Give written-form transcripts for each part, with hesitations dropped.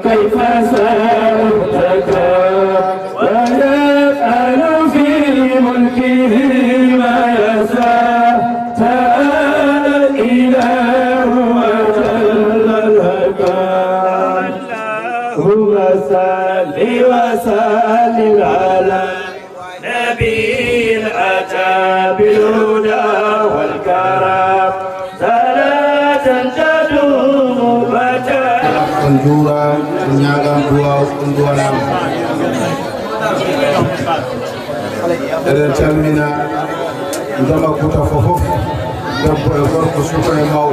كيف سألتك ويفعل في ملكه ما يشاء تعالى الإله وجل المكان اللهم صل وسلم على نبي الأتى بالهدى والكرم صلاة تدوم Kondura menyaga dua kundualam. Dari termina, ndama kuta fofof, dampo e gorko suko e maw.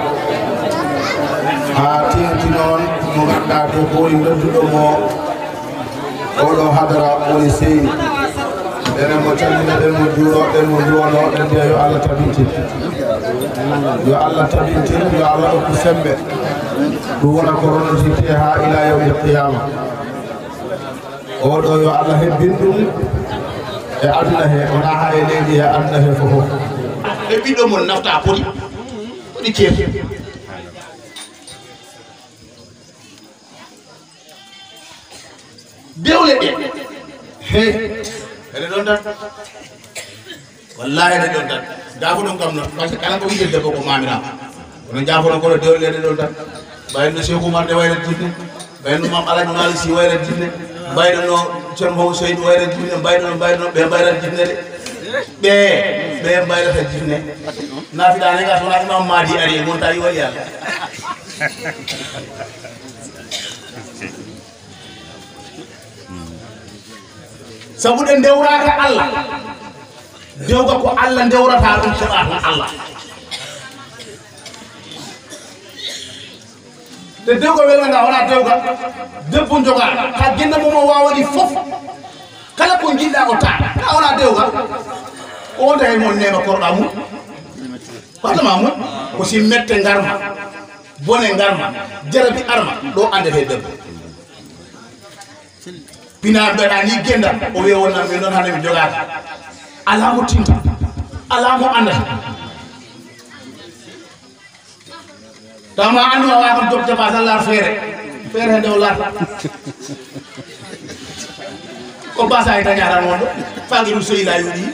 Tinon mo ganda to boni noddudo mo odo hadara woni sey. Dere mo termina den mo duro den mo duwono den yo Allah tabinti. Yo Allah tabinti yo Allah ko sembe. Dua korona siti ha ila yaumil qiyamah. Odo yo Allah hebbindum e aduna he ona ha e leydi e aduna he fof. E biddo mon nafta podi ceef. Bewle de he ene don tan wallahi ene don tan dafu dum kam non parce que kala ko yidde ko mamira on jaafo ko dewle ene don tan bayno Cheikh Oumar de wayra jinne bayno mam Alhaji Malick Sy wayra jinne bayno no Thierno Seydou wayra jinne bayno be bayra jinne de be bayra ta jinne na fi dane ga sona Imam Mahdi ari mon tayi wali yalla sabu de dewrata Allah dewga ko Allah dewrata dum sabata Allah de dewgo welanga wala dewga debbo joga ka genna mo wawani fof kala ko gilla o ta wala dewga o day mon nema korda mu fatama mu ko si mette ngarma bone ngarma jarabi arma do ande fe debbo pina bela ni genda o we wonna mi non hande mi joga alamu tinta alamu anda Tama anu awak untuk pasal lar fere hende ular. Ko basa ita nyara mondo pagi ruso ila yudi.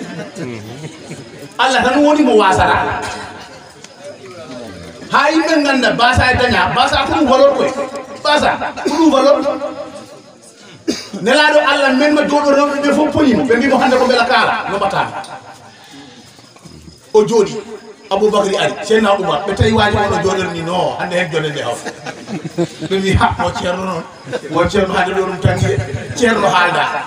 Allah tan woni mo wasara. Hay men ganda basa ita nya basa ko valor ko. Basa ko valor. Nelado Allah men ma jodo rewbe be fo poni be mi mo hande ko bela kala no batana. O jodi Abu Bakri Ali Seydina Oumar be tay waji wono jodor ni no hande hen jodde de haw be mi ha mo cerno hande do dum tan cerno halda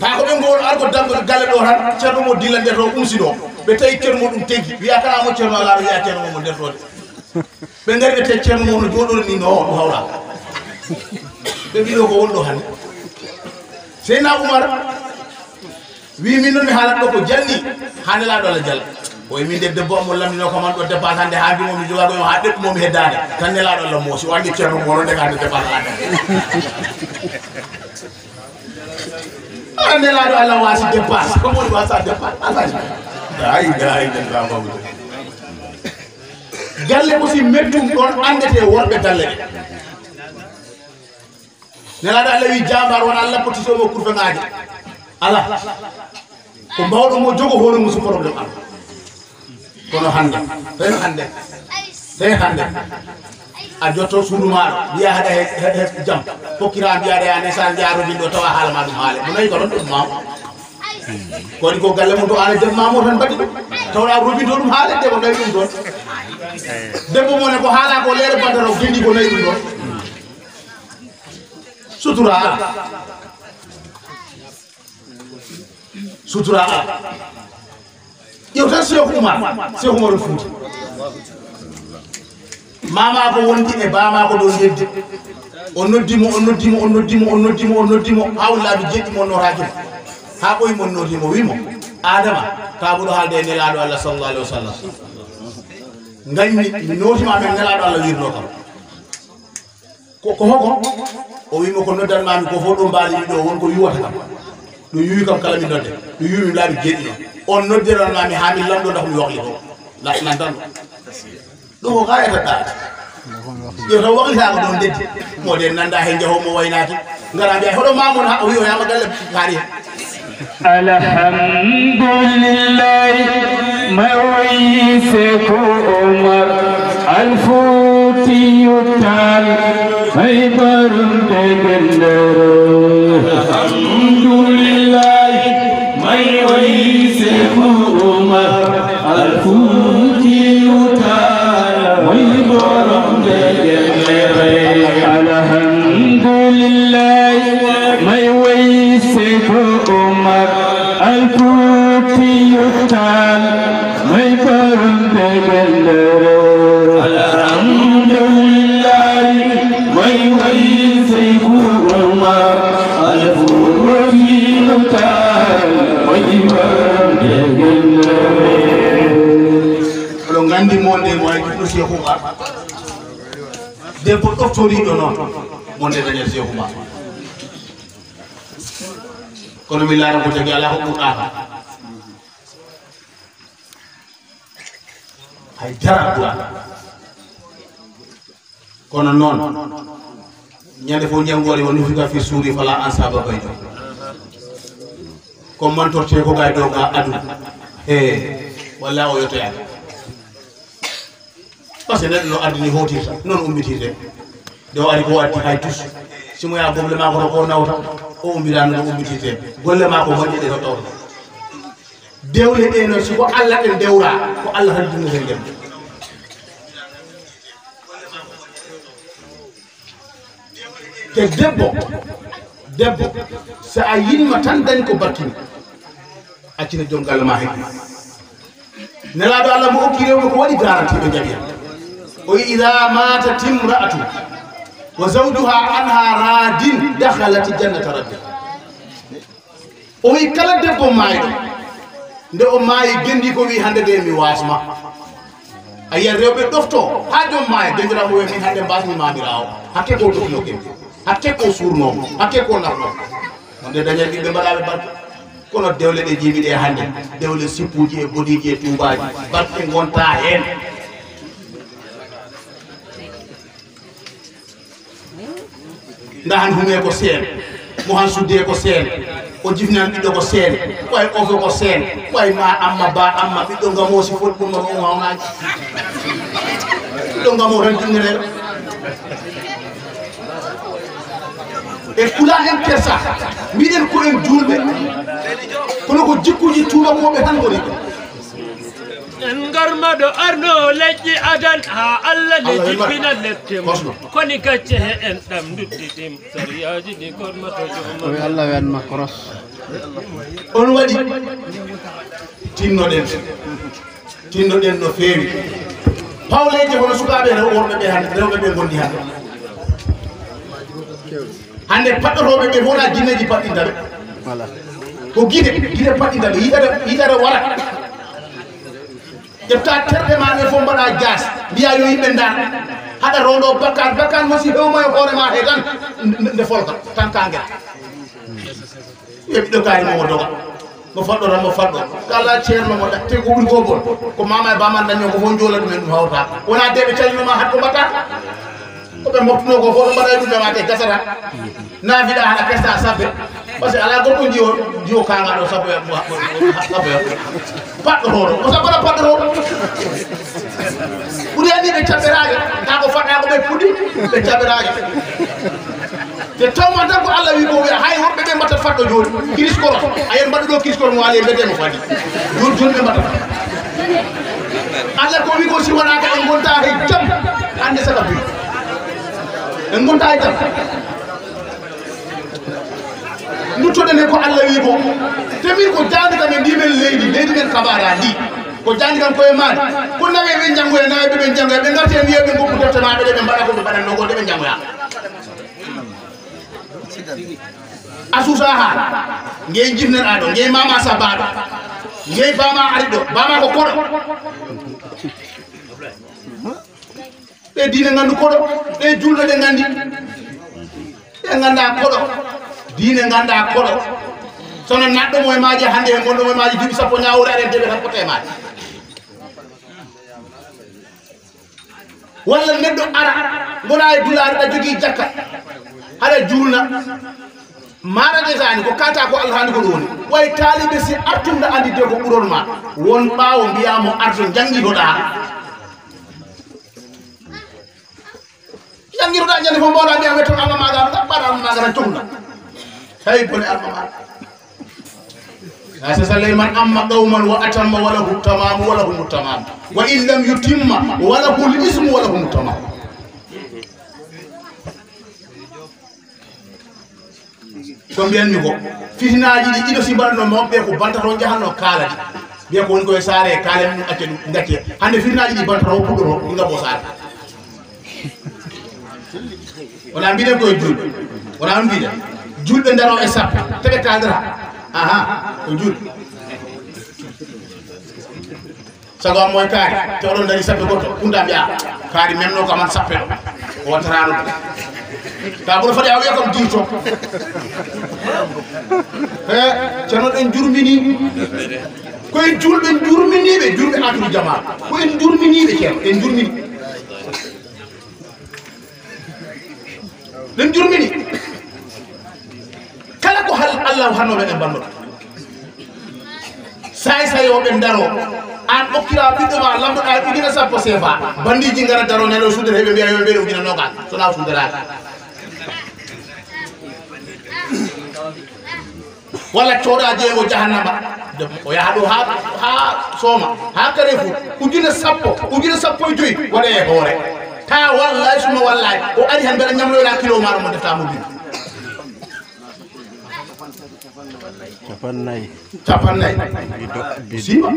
ta ko be ngol arko dambe galle do tan cerno mo dilande to umsido be tay cerno dum teggi wiya kala mo cerno la wiya cerno mo der do be ngari be tay cerno mo jodor ni no hawla be bi do ko wondo hande Seydina Oumar wi min non mi halat do ko jalni hande la do la jall o mi de debbo mo lamino ko man do dépasande haandi mo mi joga do ha debbo mo mi heddade tan ne la do la mo si wandi cerno mo de gande dépasande ande la do Allah wasi dépasse ko mo wasa dépasse ay da babu galle ko si mettum don andete worbe galle nela da Allah wi jambar wona Allah poti so mo kurfe ngaaji ala ko bawdo mo jogo hono musu problème am kono hande a jotto suudu maɗo mbiya haɗa he jam fokkira mbiyaɗa ane sa jaaro ɗin ɗo tawa haala ma ɗum haale mo nayi ko ɗon ɗum mamo kodi ko galle mum to ana jam mamo tan mbaɗi ɗum tawɗa robinto ɗum haale de ko nayi ɗum ɗon debbo mone ko haala ko leere bandaro gendi ko nayi ɗum ɗon sutura ƴew tan Cheikh Oumar Fouti mama ko wondi e bama ko ɗon yeddi o noddimo hawlaɓe jeɗɗi monnotaji ha ɓoyi monnotimo wimo adama kaɓuɗo haalde e nelaɗo Allah sallallahu alaihi wasallam gañmi notima men nelaɗo Allah wirno kam ko hoko o wimo ko noddanmami ko fo ɗo mbaali ɗo wonko yuwata kam ɗo yuwi kam kala mi nodde ɗo yuwi mi laaɓi jeɗɗi ɗo on noddiranmami ha min lamɗo dak mi wohli to nan tan ɗo ko gayata ɗaati yo taw waklitako ɗon deddi moɗen nanda hen jahomo waynaki gara mbiya hoɗo mamon ha o wi o yama galle kaari hen alhamdulillahi ma wayse ko Omar Al-Fouti tal may barum de gendero alhamdulillahi may wayse ko Omar Al-Fouti tal may barum de gendero alhamdulillahi may wayse ko Omar Al-Fouti tal may barum de gendero alhamdulillahi may wayse ko Omar Al-Fouti tal may barum de gendero oɗo gandi monde mo ay ɗo Cheikh Oumar debbo ɗoftoriɗo noon monde dañel Cheikh Oumar kono mi laara ko tagi ala ko ɓurɗaka hay dara ɓurɗaka kono noon ñande fof ñangore woni fika fi suuri fala ansaba baydo ko mantorte ko gay dow ga aduna walla o yotoyade parce que neɗɗo no addini hotirta noon ummitirte nde o ari ko addi hay tus simo ya golle ma ko ko nawta o umbirano no ummitirte golle ma ko moƴƴe ɗe to tawta dewle ɗe noon siko Allah ɗen dewra ko Allah tan dinnoten ndem te debbo so a yinma tan dañ ko battini accine joom galle ma hekki nelaɗo Allah mo hokki rewɓe ko waɗi garanti ɓe jaɓi hen o wi ida matat imra'atu wa zawjuha anha radin dakhalat jannata rabbi o wi kala debbo mayɗo nde o maayi gendi ko wi hande de mi wasma a yiya rewɓe ɗofto ha joom maaya dendiramo wi min hande mbasmi mamirawo hakke ko tofino gendi hakke ko surnomo hakke ko narnomo nde dañal ɗiɓe mbaɗaɓe barke kono dewle ɗe jiimi ɗe hande dewle sippuji e bodiji e tubaji barke gonta hen ndahan hume ko seen mo han sudde ko seen o jifnan ɓiɗɗo ko seen way ofo ko seen way ma amma ba amma ɓiɗɗo ngamosi foti ɗum no on hawnaji ɓiɗɗo ngamo tan dinnereɗo e kula hen kersa mbiɗen ko en julɓe kono ko jikkuji tuubakoɓe tan goni ɗo en garmaɗo arno leƴƴi adan ha Allah ne jippina leptem koni gacce he en ɗam duddiɗim sariyaji ɗi gormato joma Allah wanma koros on waɗi tinnoɗen no feewi pawleje hono sukaɓe worɓe ɓe hande rewɓe ɓe gondi hande paɗɗotoɓe ɓe wona jinneji paɗɗintaɓe ko guide paɗɗintaɓe yiɗare wara ƴefta terɗe ma ɗe fof mbaɗa jas mbiya yo yimɓe dar haɗa rondo bakkan mosi hewma e hoorema he tan nde folka tan ka gueɗa yo ɓiɗɗo kaari momo doga mo faddo kala ceerno mo da te ko ɓuri ko bon ko mama e bama daño ko fon jola ɗumen ɗum hawta wona deɓe calminoma hat ko mbatta ko ɓe moftuno ko fof mbaɗa ɗum ɓe wate gasata nafiɗa haɗa kesta sabbe par ce que ala gorko jiwo kangaɗo sappo paɗɗo hoɗo o sabbata paɗɗo hoɗo ɓuri andi ɓe caɓɓeraje ta ko faɗɗa ko ɓe puɗɗi ɓe caɓɓeraje te tawma tan ko Allah wi ko wiya hay woɓɓe ɓe mbatta faɗɗo joni kiris-koro a yen mbaɗa ɗo kiris-koro mo waali e mbedemo fadi joni ɓe mbatta Allah ko wi ko si wonaka en gonta hay jam hande saka bi en gonta hay jam duttoɗen ko Allah wi ko te min ko jandi kam e ndimen leydi men kabara ndi ko jandi kam koye maɗi ko nawe ɓe janggoya nawe ɓe janggoya ɓe garti e wiya ɓe goppu defte maɓe ɗe ɓe mbaɗa ko ɓe mbaɗanno ko ɗe ɓe janggoya asusa ha ngey jifnen aɗo ngey mama sabaɗo ngey bama ari ɗo bama ko koɗo ɓe diine gandu koɗo ɓe julɗo ɗe gandi ɓe ganda koɗo diine ganda koɗo sono naɗɗo moye maji hande e gonɗo moye maji duuɓi sappo ñawore aɗen deɓe tan kote maji walla neɗɗo ara gona e dulare ɗa jogui jakka haɗa julna maɗa desani ko kalta ko Allah handi ko ɗum woni way taaliɓe si artumɗa andi de ko ɓuron ma won ɓawo mbiyamo arto jangguiɗoɗa ñande fo mbawɗa mbiya wetto alma maga ɓaɗa alma maga tan cohla tawi bone alma maga sa saleyman amma qawman wa atamma walahu tamamu walahu tamam wa in lam yutimma walahu l ismu walahu tamam ko mbiyanmi ko fitinaji ɗi ɗiɗo si mbaɗano mawɓe ko bantato jahanno kaaladi mbiya ko woni koye saare kaale mum acce ɗum gacce hande fitinaji ɗi bantato puɗɗoto ɗi ngabo saare wona mbiɗen koye julɓe wona on mbiɗen julɓe daro e sappo teɓe kaldata aha ko julɓe sago am moye kaari te oɗon dari sappe goto kunda mbiya kaari memno ko aman sappe ɗo o wattarano ta ɓuuro fadi a wiya kam dirto e ceerno ɗen jurmini koye julɓe jurminiɓe julɓe aturu jama koye jurminiɓe ceerno en jurmini ɗen jurmini kala ko Allah hannoɓe ɗen bannoɗo say oɓe daro an ɓokkira ɓiɗɗo ma lamdoɗa ujuna sappo CFA bandiji gara daro neɗo sudere heɓe mbiya yo ɓeɗe ujuna nogas sona suderaka walla coɗa jeego jahannama o yaha ɗo ha sooma ha kare fut ujuna sappo e joyyi waɗe e hoore ta wallay suma wallay o ari han mbeɗa ñamloyɗa kilo maɗo mo defta mobile capannayyi sima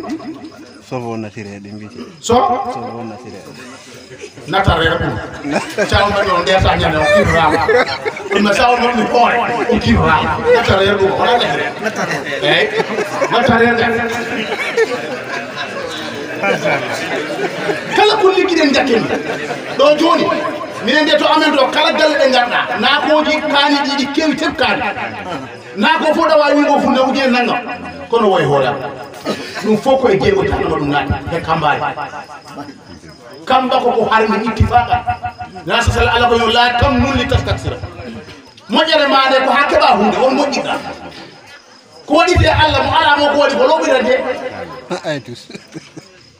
sovo naturel ɗi mbiti sovo naturel natarere ɗum cawma ɗo ndeyata ñande o kirrama ɗumna sawma ɗum hoore o kirrama natarere ɗum wona nehre eyyi natarere kala ko ligguiɗen jakken ɗo joni minen de to amen to kala galle ɗe garɗa nakoji kaani ɗiɗi kewi tepkani nako fof ɗa wawi wingo funde ujune naggam kono woye hooram ɗum fof koye jeego tanama ɗum naati e kambari kamba koko harmi ittifaqa nasasal ala ko yo la kam nun li tastaksira moƴƴere made ko ha keɓa hunde won moƴƴiɗa ko waɗi te Allah mo alamo ko waɗi ko loɓirante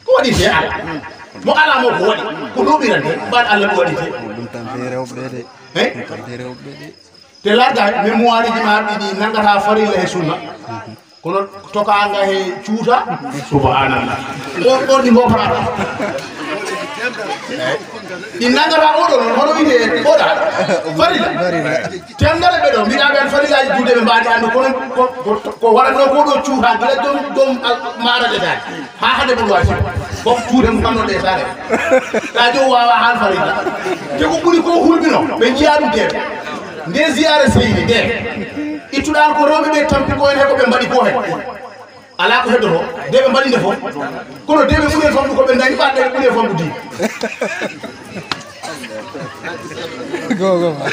ko waɗi te Allah mo alamo ko waɗi ko loɓirante mbaɗ Allah ko waɗi te ɗum tan te rewɓe de e tan te rewɓe de te larga mémoire ji ma ɗiɗi nangata farilla e sunna kono tokanga he cuuta subhanallah on ɗi gofrata ɗi nangata oɗo noon hono wiyte oɗa farilla tendere ɓe ɗo mbiɗa ɓen farillaji juuɗe ɓe mbaɗi andu kono ko waɗatno ko ɗo cuuta gila joom maara ɗetade ha hade ɓe ɗowa fof cuuɗe mo kamnoɗe sare ta jom wawa han farilla te ko ɓuuri ko hulɓino ɓe jiya ɗum deɓe nde ziyara seydi nde ittuɗan ko rewɓe ɓe tampi ko en he ko ɓe mbaɗi ko he ala ko heddoto nde ɓe mbaɗi nde fof kono nde ɓe ɓuuri famɗu ko ɓe dañi ɓaɗɗe ɓe ɓuuri famɗu di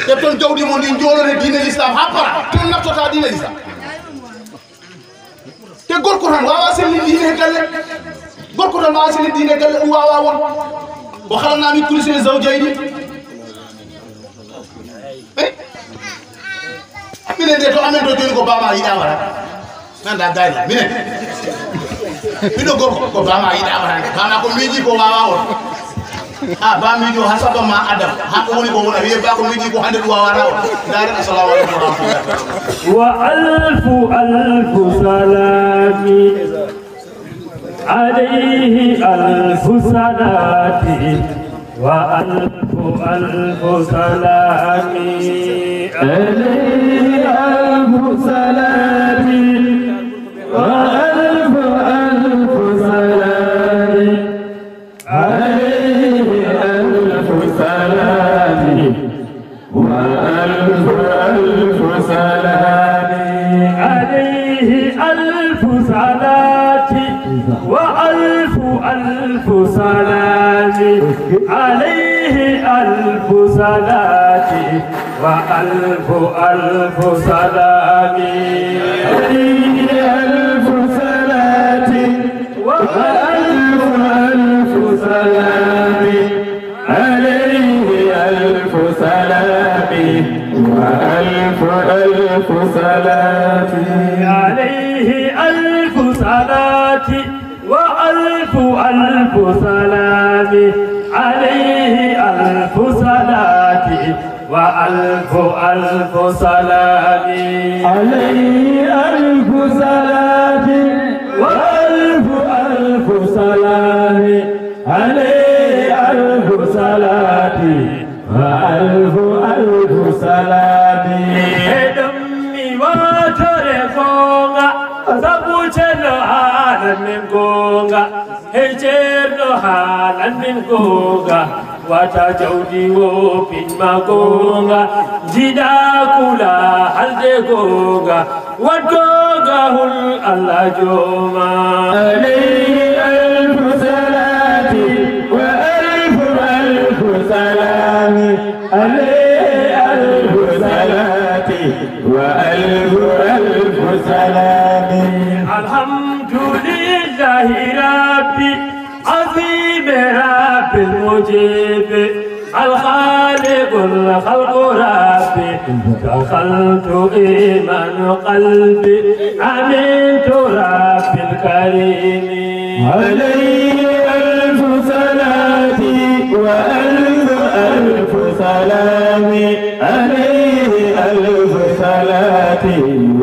ƴeb toon jawdi mo ndi jolone diine l'islam ha para toon naftota diine l'islam te gorko tan wawa selli diine galle gorko tan wawa selli diine galle ɗum wawa won o halanami kulisene zawjayni minen de to amen to joni ko bama yiɗama tan nanda gayna minen miɗo gorko ko bama yiɗama tan bama ko miiji ko wawa won ba miijo ha saba ma adam ha ko woni ko wona wiye ba ko miiji ko hande ɗum wawata won dare assalamu aleykum wa rahmatullah wa alfu salami alayhi alfu salati wa alfu salami alayhi alfu salati wa alfu salami alayhi alfu salami wa alfu salami alayhi alfu salati wa alfu salami alayhi alfu salati wa alfu salami alayhi alfu salati wa alfu salami alayhi alfu salami wa alfu salati alayhi alfu salati wa alfu salami alayhi alfu salati wa alfu salami alayhi alfu salati wa alfu salami alayhi alfu salati wa alfu salami edammi watore konga sabuchelo halan min gonga hejerno halan min gonga wata jawdi wo pinma gonga jida kula halde gonga wat gonga hul allah joma alayhi alfu salati wa alfu salami alayhi alfu salati wa alfu salami alhamdulillahi rabbi azim rabbil mujib الخالق الخلق ربي دخلت إيمان قلبي أمنت رب الكريم عليه ألف صلاة وألف سلام عليه ألف صلاة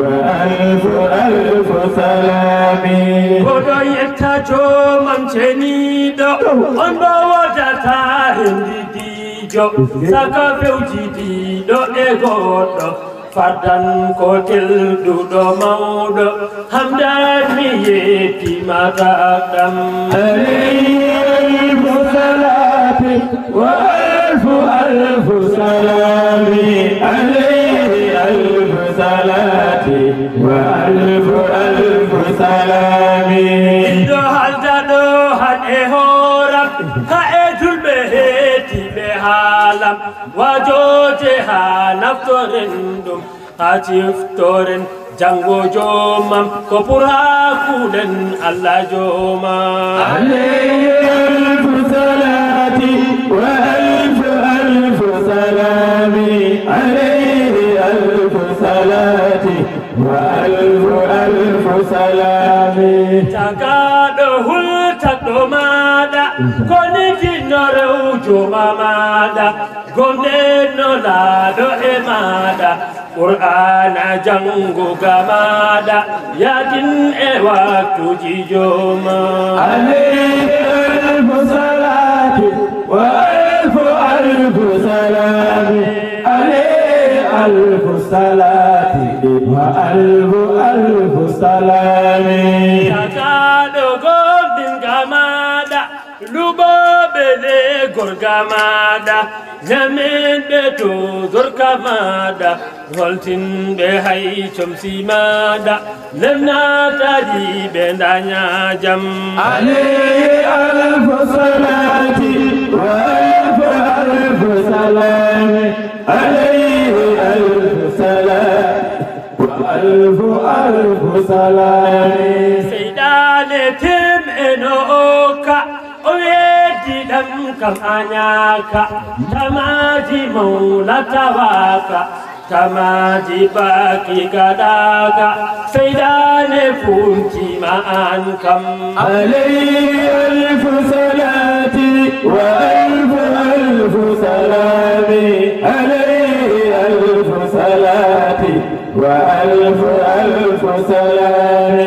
وألف سلام كودو يتاجو ممشنيدو أنبو وجتارندي saka fewjidi do e goɗɗo fardan ko telduɗo mawɗo hamdan mi yettimata ɗam alfu salati wa alfu salami alayhi alfu salati wa alfu salami ɗo haldaɗo haɗe horam ha e julɓe halam wajoje ha naftorendum ha ciftoren jango jomam ko pour hakuɗen allah joma alayhi alfu salati wa alfu salami alayhi alfu salati wa alfu salami tagaɗo hultaɗo maɗa koni jinnorew joma maɗa gomneno laaɗo e maɗa qur'ana janguga maɗa yatin e waktuji joma alayhi alfu salati wa alfu salami alayhi alfu salati wa alfu salami tagaɗo gomɗinga maɗa luɓoɓe le gorga maɗa ñaminɓe to zorka maɗa holtinɓe hay comsi maɗa lemnataji ɓe daña jam alayhi alfu salati wa alfu salami alayhi alfu salati wa ألف ألف سلام سيدان تم إنوكا ويدي دم كم أنياكا تماجي مولا تواكا تماجي باكي قداكا سيدان فونتي ما أنكم عليه ألف صلاة وألف ألف سلام عليه ألف صلاة وألف ألف سلام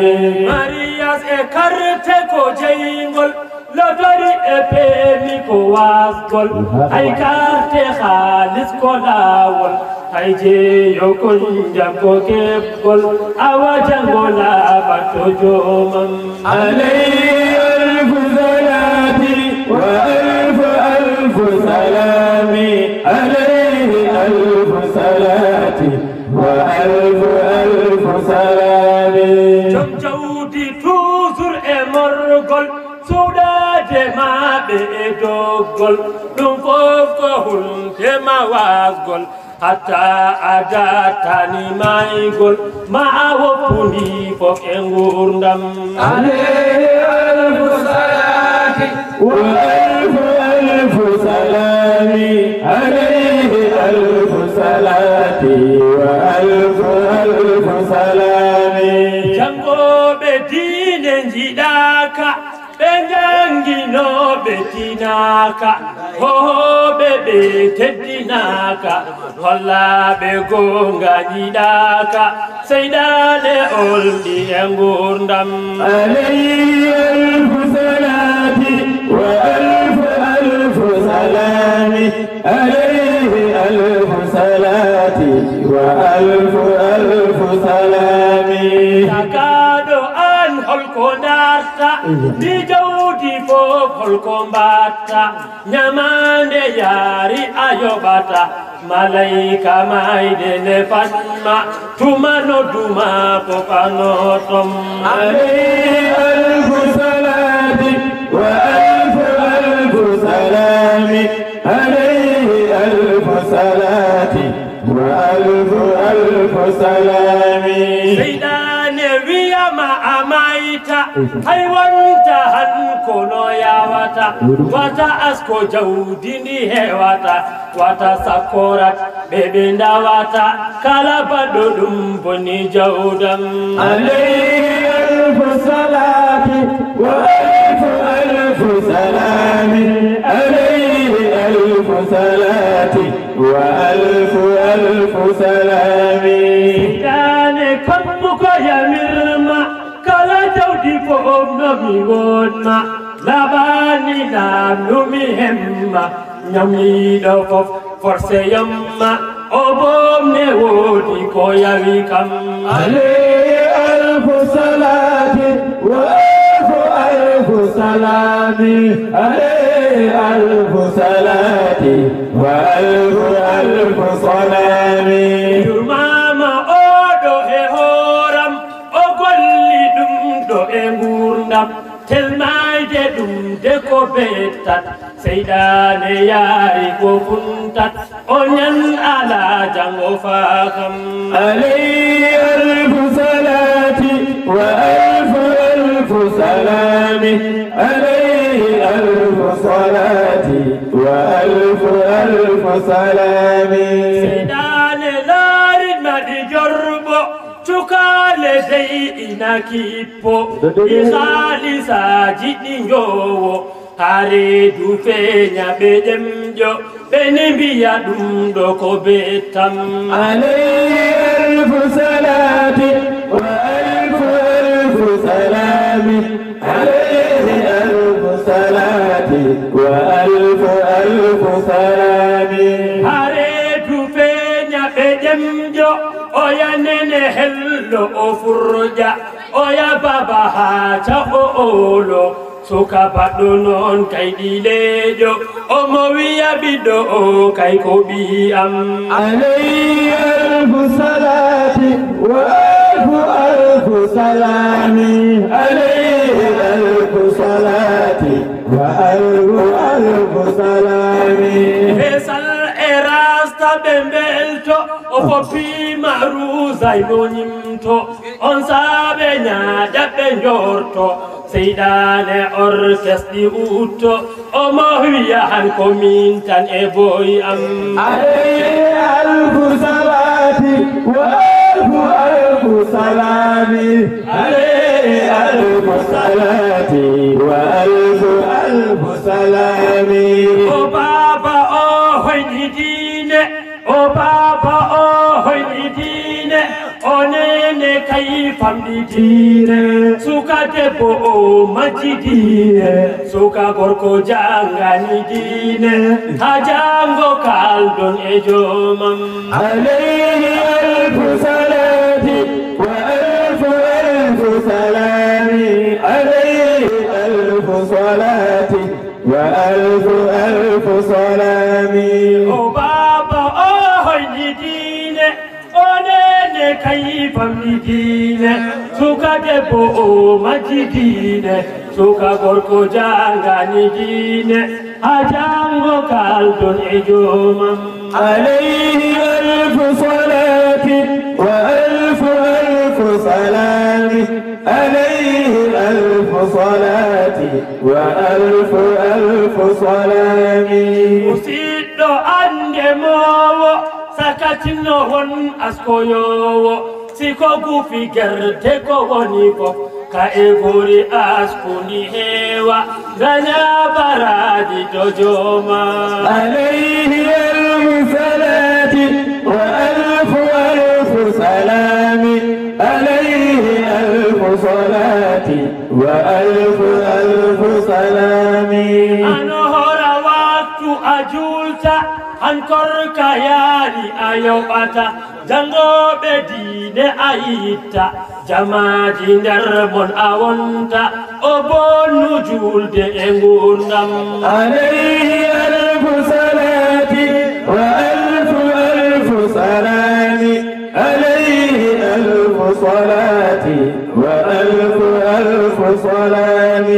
Marias e carte ko jengol lodori e pemi ko wasgol ay carte khalis ko lawol ay je yokon jamko kebgol awajangola bato jomam عليه ألف صلاة وألف ألف سلام عليه ألف صلاة وألف ألف سلام jawdi toujours e morgol sudade maɓe e doggol ɗum fof ko hunde ma wasgol hatta adatani maygol ma a woppuni fof e gurdam عليه ألف صلاة وألف ألف سلام عليه ألف صلاة وألف ألف سلام jangoɓe diine jiɗaka ɓe janginoɓe tinaka hohoɓe ɓe teddinaka hollaɓe gonga jiɗaka seydane olɗi e gurdam عليه ألف صلاة وألف ألف سلام عليه ألف صلاة وألف ألف سلام takaɗo an holko darta ndi jawdi fof holko mbatta ñamande yaari a yoɓata malayka mayde nde fatma tumano duma fofanotom عليه ألف صلاة وألف ألف سلام عليه ألف صلاة وألف ألف سلام seydane wiyama amayta hay wonta han kono yawata wata asko jawdi ndi hewata wata sakorat ɓeɓe dawata kala baɗɗo ɗum boni jawdam عليه ألف صلاة وألف ألف سلام عليه ألف صلاة وألف ألف سلام seydane kammuko yamirma kala jawdi fof nomi wonma labani namnumi hemma ñamyiɗo fof forcé yamma o bomne wodi ko yawi kam عليه ألف صلاة وألف ألف سلام عليه ألف صلاة وألف ألف سلام yurmama oɗo e horam o golli ɗum ɗo e gurdam telmayde ɗum de ko bettat seydane yaari ko funtat o ñan ala jango fakam عليه ألف صلاة وألف ألف سلام عليه ألف صلاة وألف ألف سلام seydane laarinma ɗi jorbo cukale dey ina kippo ɗi haalisaji ɗi jowo ha reedu feeña ɓe ƴemƴo ɓe ni mbiya ɗum ɗo ko bettam عليه ألف صلاة وألف ألف سلام عليه ألف صلاة وألف ألف سلام ha reedu feeña ɓe ƴemƴo oya nene hello o furja oya baba ha caɓo olo suka baɗɗo noon kay ɗileejo omo wiya ɓiɗɗo o kay ko ɓiyam عليه ألف صلاة وألف ألف سلام عليه ألف صلاة وألف ألف سلام fesal e rasta bembelto ofopi maru zainonimto on sabe nyaada benjorto seydane orkesdi utto o mohwiya han komin tan e boy am عليه ألف صلاة وألف سلام عليه ألف صلاة وألف سلام o baba o hoynidine o baba o hoynidine onene kay famdidine suka debbo o majjidine suka gorko jangani dine ha jango kaldon e jomam عليه ألف صلاة وألف سلام عليه ألف صلاة وألف سلام o baba o hoynidine onene kay famdidine suka debbo o majjidine suka gorko jangani dine ha jango kaldon e jomam عليه ألف صلاة وألف سلام عليه ألف صلاة وألف سلام usidɗo ande mowo sakatino won askoyowo siko gufi gerte ko woni fof ka e gori askuni hewa ganya baradi to joma عليه ألف صلاة وألف سلام عليه ألف صلاة وألف سلام ano hora waktu ajulta hankorka yaari a yewɓata jangoɓe diine a yitta jamaji nder mon a wonta o bonnu julde e ngurdam عليه ألف صلاة وألف سلام عليه ألف صلاة وألف سلام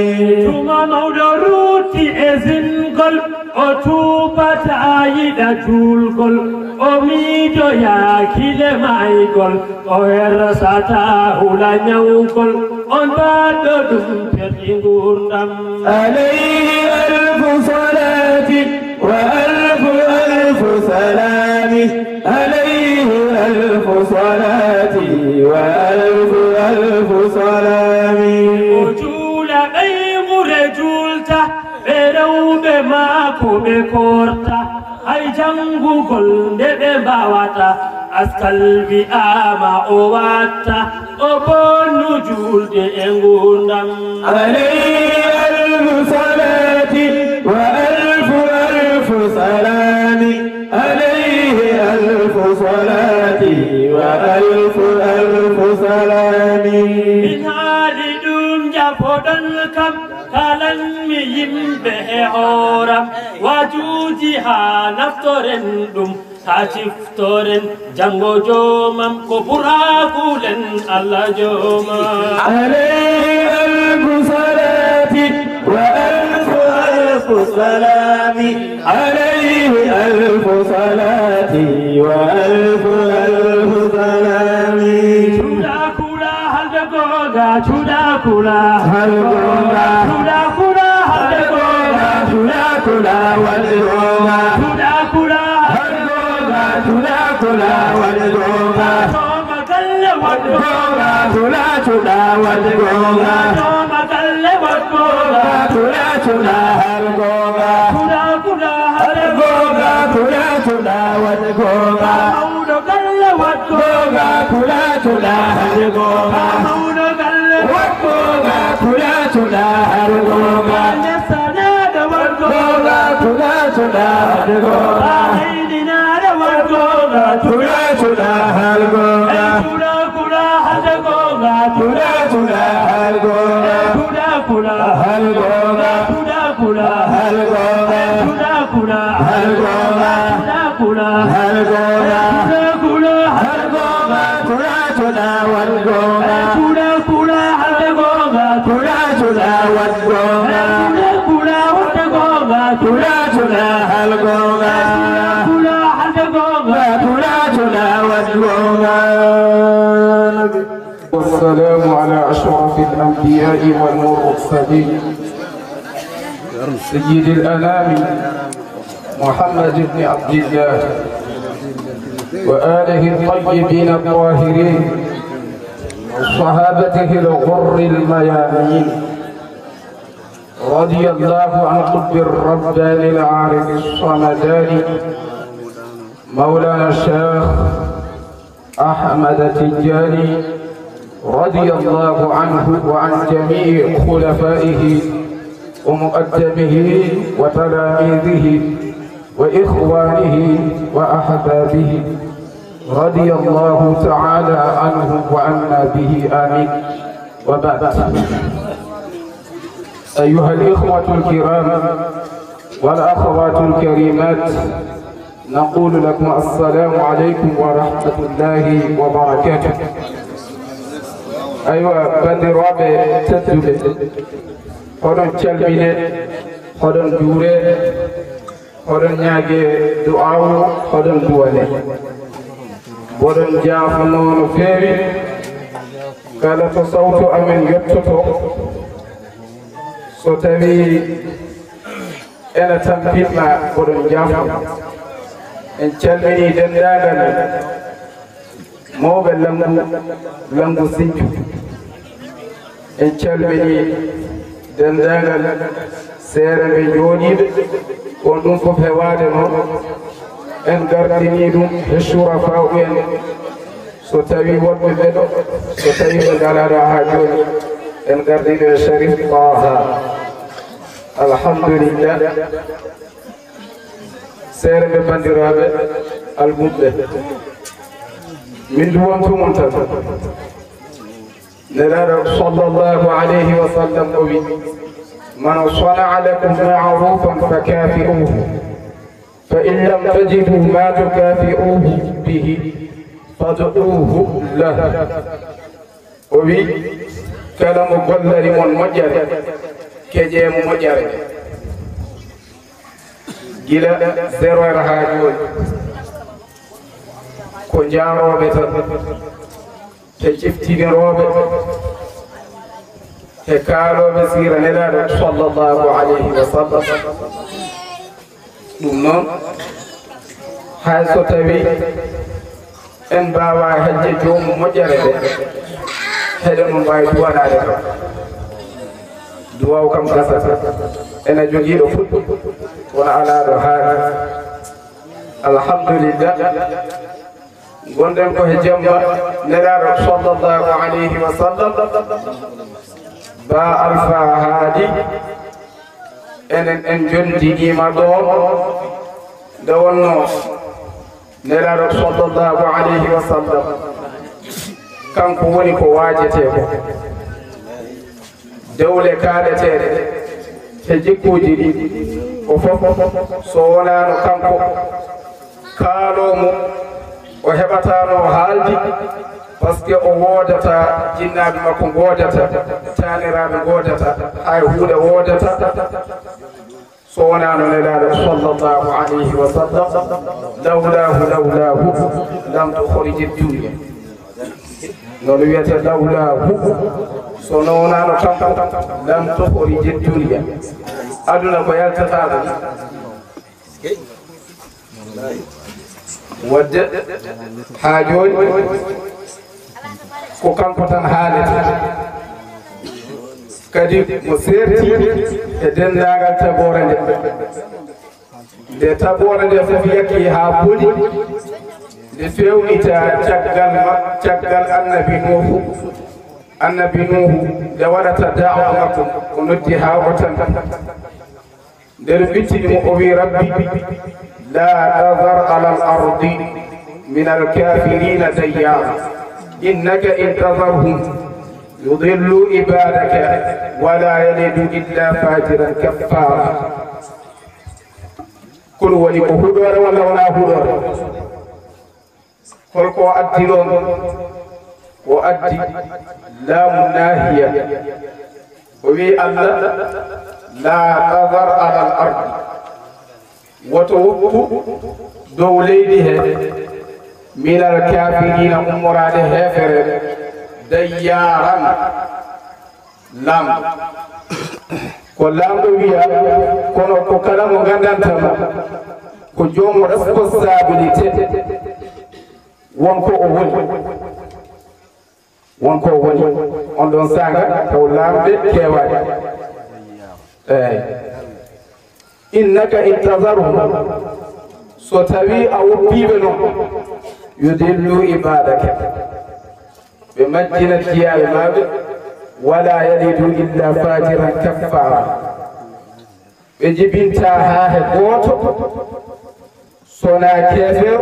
tuma mawɗo ruuti e zingol o tuubata yiɗa julgol o miijoyaakile maygol o hersata hula nyawgol on baɗɗo ɗum perɗi ngurdam عليه ألف صلاة وألف سلام عليه ألف صلاة وألف سلام o juula ɓeymure julta ɓe rewɓe maako ɓe korta hay jangugol nde ɓe mbawata askal wi'ama o watta o bonnu julde e ngurdam عليه ألف صلاة وألف سلام عليه ألف صلاة وألف سلام min haali ɗum jafoɗon kam kalanmi yimɓe e hooram wajuji ha naftoren ɗum ha ciftoren jango jomam ko burakulen allah joma عليه ألف صلاة وألف سلام عليه ألف صلاة وألف سلام chuda kula halde goga chuda kula هلقونا chuda kula halde goga تلا تلا والقونا chuda kula هلقونا تلا تلا والقونا soma galle wadgoga تلا تلا والقونا soma galle wadgoga تلا تلا هلقونا chuda kula halde هلقونا تلا تلا والقونا mawɗo galle wadgoga تلا تلا هلقونا mawɗo galle والقونا تلا تلا هلقونا nesanade wadgoga تلا تلا هلقونا haydinade wadgoga تلا تلا هلقونا chuda kula halde goga تلا تلا هلقونا chuda kula هلقونا chuda kula هلقونا chuda kula هلقونا chuda kula هلقونا chuda kula هلقونا تلا تلا والقونا chuda kula halde goga تلا تلا والقونا chuda kula halde goga تلا تلا هلقونا kula halde goga والسلام على أشرف الأنبياء والمرسلين سيد الأنام محمد بن عبد الله وآله الطيبين الطاهرين وصحابته الغر الميامين. رضي الله عن قطب الرباني العارف الصمداني مولانا الشيخ أحمد التجاني رضي الله عنه وعن جميع خلفائه ومقدمه وتلاميذه وإخوانه وأحبابه رضي الله تعالى عنه وعنا به آمين. وبعد، أيها الإخوة الكرام والأخوات الكريمات، نقول لكم السلام عليكم ورحمة الله وبركاته. أيها بندرابة تدل هدن تلمين هدن دورة هدن نياجي دعاو هدن دوالي هدن جافنون فيري قال تصوت أمن يبتطو سوتبي أنا تنبيت ما هدن جافن إن تلميني دنداغل موبل لنغو سنجو إن تلميني دنداغل سيرا بجونيد ونون كفهوادنو إن غردينيدو الشرفاء سوتاوي ودبدو سوتاوي بدالا هاجون إن غردينيدو الشريف طه الحمد لله سير ببندرابة المبدأ من دوانتو منتظر نرى صلى الله عليه وسلم قوي من صنع لكم معروفا فكافئوه فإن لم تجدوا ما تكافئوه به فادعوه له. قوي كلام قلر من مجر كجيم مجر gila zero haajol ko jaaroɓe tan te ciftiniroɓe te kaaloɓe sira nelaɗo sallllahu alayhi wa sallam. ɗum noon hay so tawi en mbawa hejje jomum moƴƴere ɗe heɗen no mbawi duwanade kam duwaw kam gasata ene joguiɗo fuɗɗo wona alaɗo haali. alhamdulillah gonɗen ko he jamma nelaɗo sallllahu alayhi wa sallam ba alpha haadi enen en jondiɗima ɗo nde wonno nelaɗo sallllahu alayhi wa sallam kanko woni ko wajeteko dewle kaɗeteɗe te jikkuji ɗi o fof so wonano kanko kaalomo o heɓatano haaldi par ce que o wodata jinnaɓe makko godata taniraɓe godata hay huuɗe wodata so wonano nelaɗo sallllahu alayhi wa sallam lawlahu lam tukhriji dunya nono wiyete lawlahu so nownano kanko lam tukhriji dunya aduna ko yaltataɗo wadde ha joni ko kanko tan haalete kadi mo serti e dendagal tabore nde tabore nde fof yakki ha boli nde fewnita caggal annabi nuhu nde waɗata da'wa makko o noddi ha watan nder bittini mo o wi rabbi la tadhar ala al ardi min al kafirina dayyara innaka in tadharhum yudillu ibadaka wala yalidu illa fajiran kaffara. kul woni ko huɗore walla wona huɗore holko addi ɗon o addi laamu nahiya o wi allah la tadhar ala al ardi woto woppu dow leydi he min al kafirina ummorade hefere dayyaran lam ko lamɗo wiya kono ko kala mo gandantama ko joomu responsabilité wonko o woni on ɗon sanga taw lamɓe kewaɗe eyi innaka intazarhum so tawi a woppiɓe noon yudillu ibadaka ɓe majjina jiyaɓe maɓe wala yalidu illa fajiran kaffara ɓe jibinta ha he goto sona kefew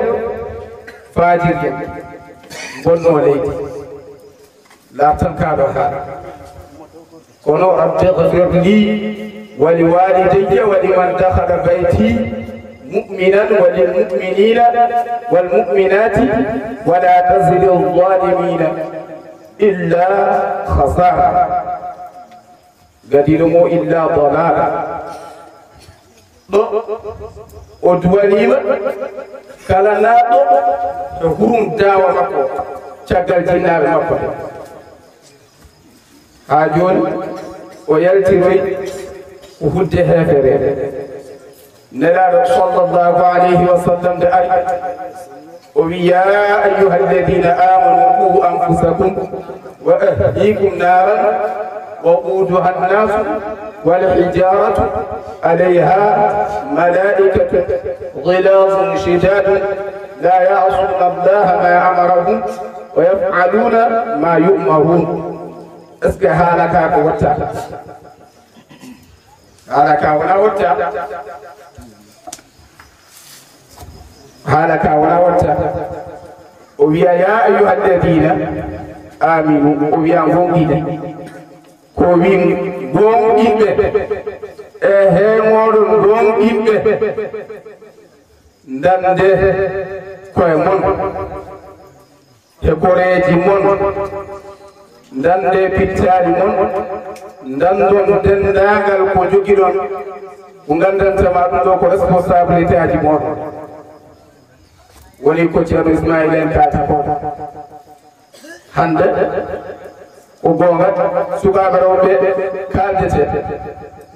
fajirde bonno leydi latan kaɗo haala kono rabbi ighfir li ولوالدي ولمن دخل بيتي مؤمنا وللمؤمنين والمؤمنات ولا تزد الظالمين إلا خسارة قديرمو إلا ضلالا ودوليما كلا ناطو هرم داوى مكو شغل جناب مكو هاجون ويلتوي وفد هافرين نلا صلى الله عليه وسلم دعي ويا أيها الذين آمنوا قوا أنفسكم وأهليكم نارا وقودها الناس والحجارة عليها ملائكة غلاظ شداد لا يعصون الله ما أمرهم ويفعلون ما يؤمرون اسكي حالك وتا حالك ولا وتا ويا يا أيها الذين آمنوا ويا غونغيدا كوين غونغيبه مودون غونغيبه ndande koye mon e koreji mon ndande pittali mon ndandon dendagal ko jogiɗon ko gandantama ɗum ɗo ko responsabilité aji moɗon woni ko ceerno Ismaïla en kaati ko hande ko gonga sukaɓe rewɓe kaldete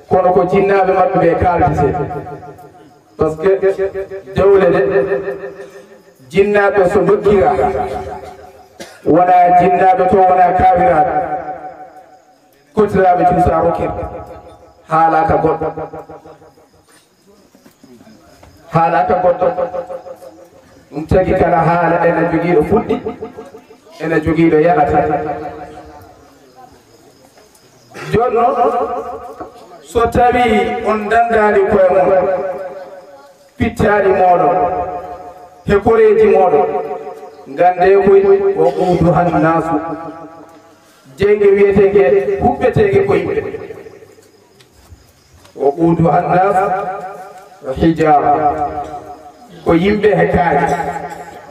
kono ko jinnaɓe maɓɓe ɓe kaldete par ce que dewle de jinnaɓe so dokkira wona jinnaɓe to wona kawiraɓe kotiraɓe cuusa rokkir haalaka goɗɗo ɗum tagi kala haala ene jogiiɗo fuɗɗi ene jogiiɗo yaɗata joni noon so tawi on dandani koye mon pittali moɗon he koreji moɗon gande koy o ɓuudu han nasu jeyge wiyetege huɓɓetege ko yimɓe o ɓuudu han nasu hijara ko yimɓe he kaaji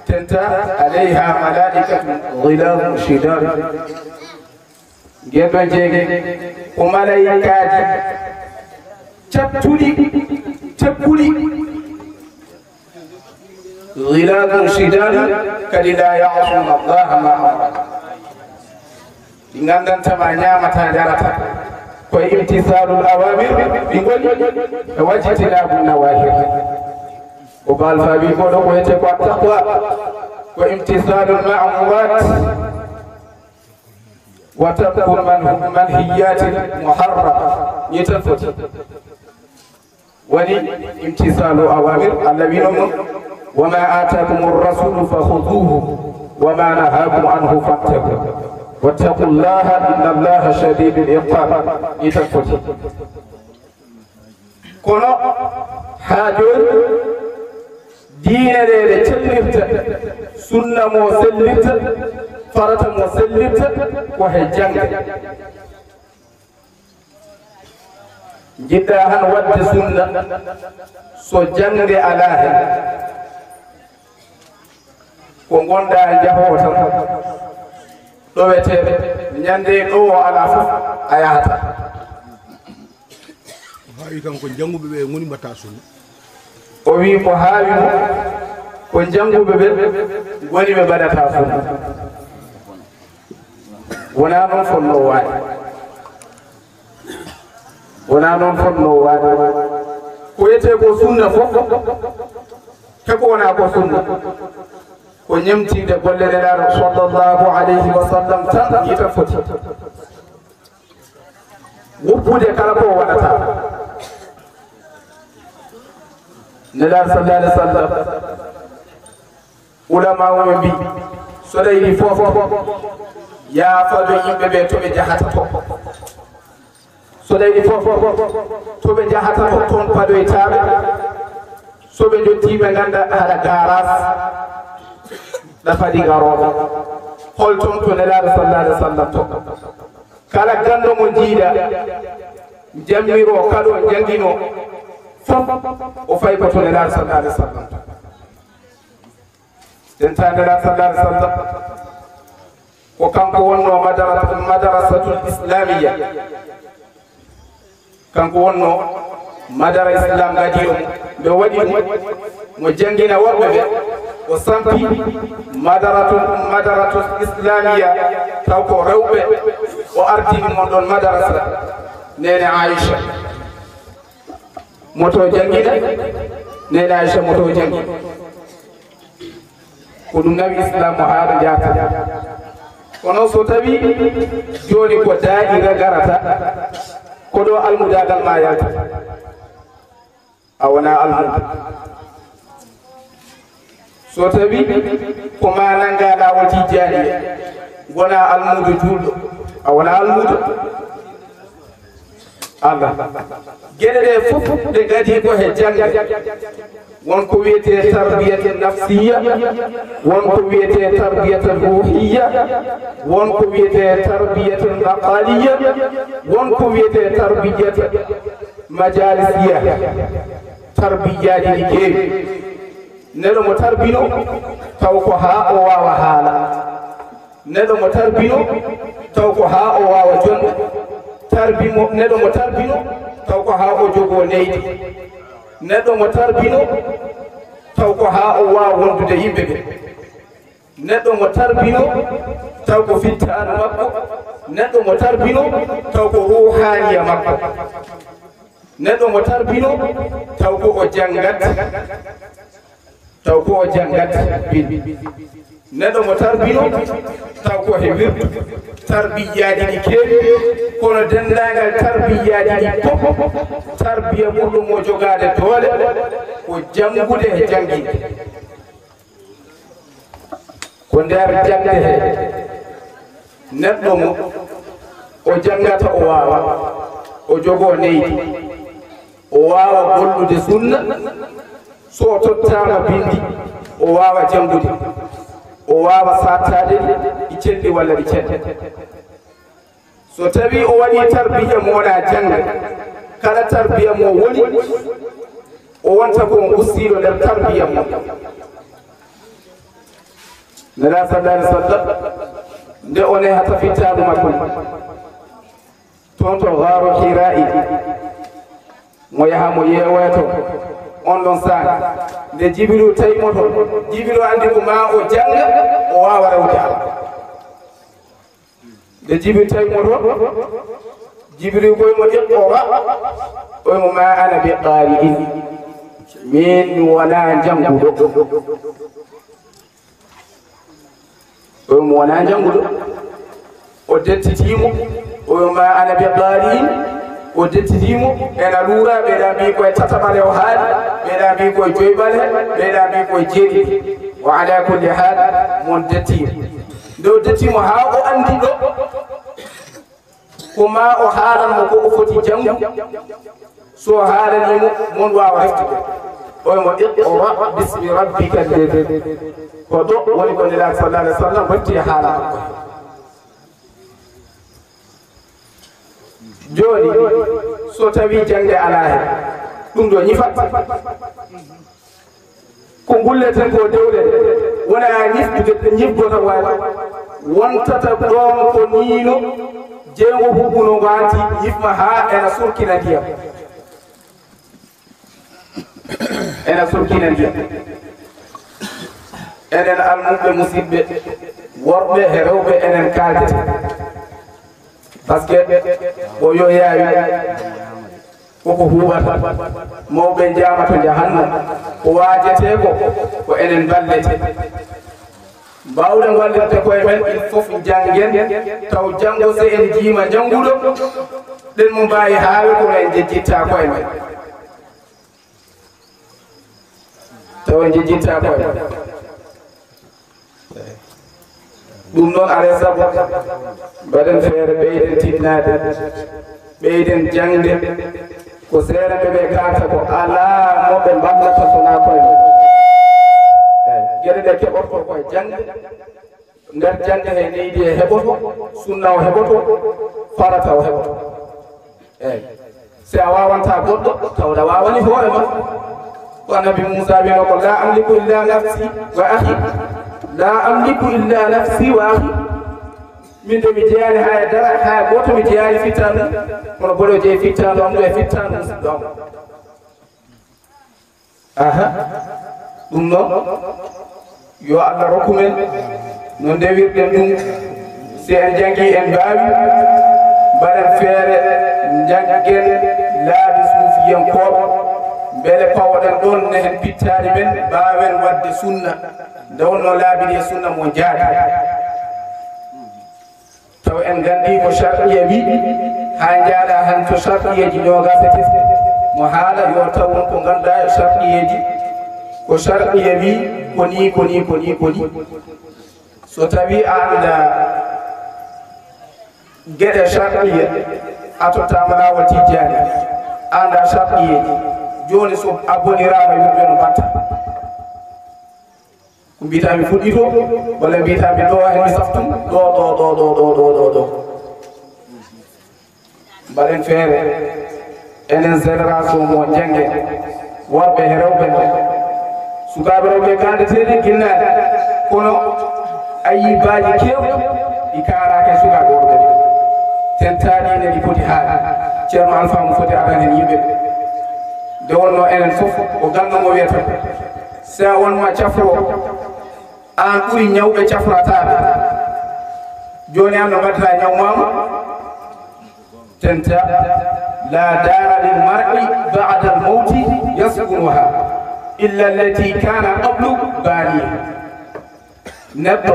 tenta alayha malaikatu ghilazu shidad gueɗon jeege ko malaikaji cattuɗi teppuɗi غلاظ شداد كي لا يعصون الله ما أمر إن تما نعمة جرتا وامتثال الأوامر بقول واجتناب النواهي وقال فبيقول ويتقوى التقوى وامتثال المعمورات وترك المنهيات المحرمة يتفت ولي امتثال أوامر الذين وما آتاكم الرسول فخذوه وما نهاكم عنه فانتهوا واتقوا الله إن الله شديد العقاب يتفت كنا حاجون دين ليلة تلفت سنة مسلمت فرط مسلمت وهي جنگ جدا هن ود سنة سو جنگ علاه ko gonda jahowo tan ɗo weteɓe ñande ɗo o ala fof a yahata hawi kanko janguɓe ɓe goni mbatta sunna o wi ko haawi mo ko janguɓe ɓe goni ɓe mbaɗata sunna wona non fonno waade wona non fonno waade ko yete ko sunna fof keko wona ko sunna ko ñemtide golle nelaɗo sallllahu alayhi wa sallam tan yita foti woppude kala ko waɗata nelaɗo sallallahu alayhi wa sallam ulama woɓe mbi so ɗayni fof yaafaɓe yimɓe ɓe to ɓe jahata to so ɗayni fof to ɓe jahata to toon paɗoytaɓe so ɓe jottiɓe ganda haɗa garas nafadi garoɓe holton to nelaɗo sallallahu alayhi wa sallam to kala ganndo mo jiiɗa jammiro kaɗo jangguino fof o fay ko to nelaɗo sallallahu alayhi wa sallam denta nelaɗo sallallahu alayhi wa sallam ko kanko wonno madarasatul islamiya kanko wonno madara islam gadiɗo ɓe waɗi ɗum mo jangguina worɓe ɓe o sampi madaratul islamiya taw ko rewɓe o ardini mon ɗon madarasa nene Aisha moto jangguina nene Aisha moto janggi ko ɗum nawi islam o haɗo jata kono so tawi joni ko daa'ira garata ko ɗo almudagal ma yalta a wona almuda so tawi ko ma nanga lawol tijaniya wona almudo julɗo a wona almudo Allah gueɗe ɗe fof ɗe gadi ko he jangde wonko wiyete tarbiyate nafsiya wonko wiyete tarbiyate ruhiya wonko wiyete tarbiyate aqaliya wonko wiyete tarbiyate majalisiya tarbiyaji ɗi keewi neɗo mo tarbino taw ko ha o wawa haala neɗo mo tarbino taw ko ha o wawa jonde neɗo mo tarbino taw ko ha o jogo leydi neɗɗo mo tarbino taw ko ha o wawa wondude yimɓe ɓe neɗɗo mo tarbino taw ko fittano makko neɗɗo mo tarbino taw ko ruhaniya makko neɗɗo mo tarbino taw ko o jangat taw ko o jangat neɗɗo mo tarbino taw ko he wirdu tarbiyaji ɗi keewi kono dendagal tarbiyaji ɗi fof tarbiya muɗum mo jogade doole ko jangude e jangguide ko nder jangde he neɗɗo mo o jangata o wawa o jogo neydi o wawa gollude sunna so tottama bindi o wawa jangude o wawa sattade ɗi celli walla ɗi celli so tawi o waɗi tarbiya mo wona janga kala tarbiya mo woni o wonta ko ustiɗo nder tarbiya mo nela sallallahu alaihi wasallam nde o nehata fittaɗo makko toon to gaaru hira'i mo yaha mo yeewoya to on ɗon saha nde jibiru tawimo to jibiru andi ko ma o janga o wawa rewde Allah nde jibiru tawimo to jibiru koyemo iqra oymo ma ana bi qari'in min wona janguɗo oymo wona janguɗo o dettitimo oymo ma ana bi qari'in o dettitimo ena luura ɓeeɗa mbi koye tataɓale o haali ɓeeɗa mbi koye joyɓale ɓeeɗa mbi koye jeeɗiɗi o ala kulli hal mon dettimo nde o dettimo ha o andi ɗo ko ma o haalanmo ko o foti janngu so haalanimo mon wawa heftude oymo iqra bismi rabbika alladi ko ɗo woni ko nelaɗo sallallahu alih w sallam batti e haala makko joni so tawi jangde ala hen ɗum ɗo ñifat ko gulleten ko dewle wona ñiftude ñifgota wawi wontata ɗon ko niino jeengo huɓuno nganti yifma ha ena surkina ndiyam ena surkina ndiyam enen almuɓe musidɓe worɓe e rewɓe enen kaldete par ce que o yo yaawi koko huuɓata mawɓe jaamato jahannam ko waajete ko enen ballete mbawde wallirde koye men il fof janggen taw janngo so en jiima jannguɗo ɗen mo mbawi haawi kono en jejjitta koye men taw en jejjitta koye men ɗum noon alay sago mbaɗen feere ɓeyden tinnade ɓeyden jangde ko seereɓe ɓe kalta ko alaa moɓe mballata sona koye men gueɗe ɗe keɓoto koye jangde nder jangde he leydi e heɓoto sunna o heɓoto farata o heɓoto eyyi si a wawanta goɗɗo tawɗa wawani hoore ma ko annabi Moussa wino ko la amliku illa nafsi wa ahi la amliku illa nafsi wa ahi min de mi jeeyani ha dara ha goto mi jeeyani fittanu kono boɗo jeeyi fittanu am ɗo e fittanu musidɗo am aha ɗum noon yo Allah rokku men no ndewirɗen ɗum si en jangi en mbaawi mbaɗen feere janggen laabi suufiyankoɓe beele pawoɗen ɗon ne hen pittani men mbawen wadde sunna nde wonno laabi ɗi e sunna mo jaadi taw en gandi ko shar'iya wi ha jaaɗa han to shar'iyeji ñogase tefte mo haala yo taw won ko ganduɗa e shar'iyeji ko shar'iya wi koni so tawi a anda gueɗe shar'iya a tottama lawol tijjani anda shar'iyeji joni so abonirama yimɓe no mbatta ko mbitami fuɗɗi to walla mbitami ɗo hen saftum ɗo mbaɗen feere enen génération mo jangge worɓe e rewɓe sukaɓe rewɓe kandeteɗi guinnade kono ayibaji kewɗi ɗi karake sukaɓe worɓe ɗi tentaɗine ɗi foti haali ceerno alpha mo foti aran hen yimɓe nde wonno enen fof ko gannomo wiyata sa wonma cafro an ɓuuri ñawɓe cafrataɓe joni an no gaddata ñawmama tenta la dara lil mar'i ba'da al mawti yaskunuha illa allati kana qablu baniha neɗɗo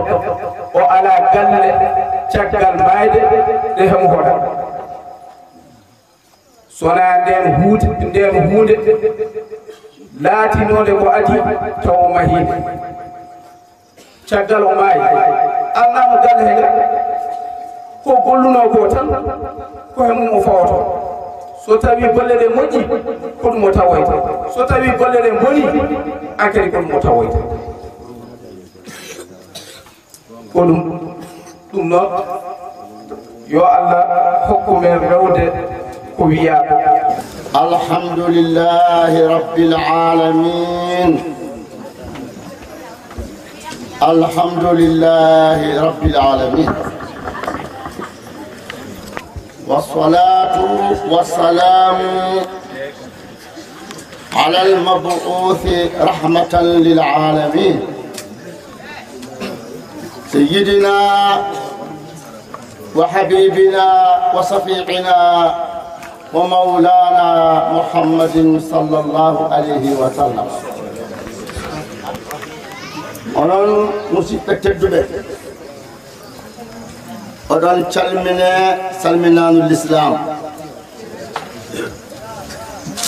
o ala galle caggal mayde ɗe hemo hoɗa sona nden hunde laatinode ko adi taw mahide caggal o maayi annamo galle he ko golluno ko tan ko he mum o fawoto so tawi golle ɗe moƴƴi ko ɗum o tawoyta so tawi golle ɗe boni ankadi ko ɗum o tawoyta ko ɗum noon yo Allah hokku men rewde ko wiya alhamdulillahi rabbil alamin alhamdulillahi rabbil alamin والصلاة والسلام على المبعوث رحمة للعالمين سيدنا وحبيبنا وصفيقنا ومولانا محمد صلى الله عليه وسلم onon musidɓe tedduɓe oɗon calmine salminanu l'islam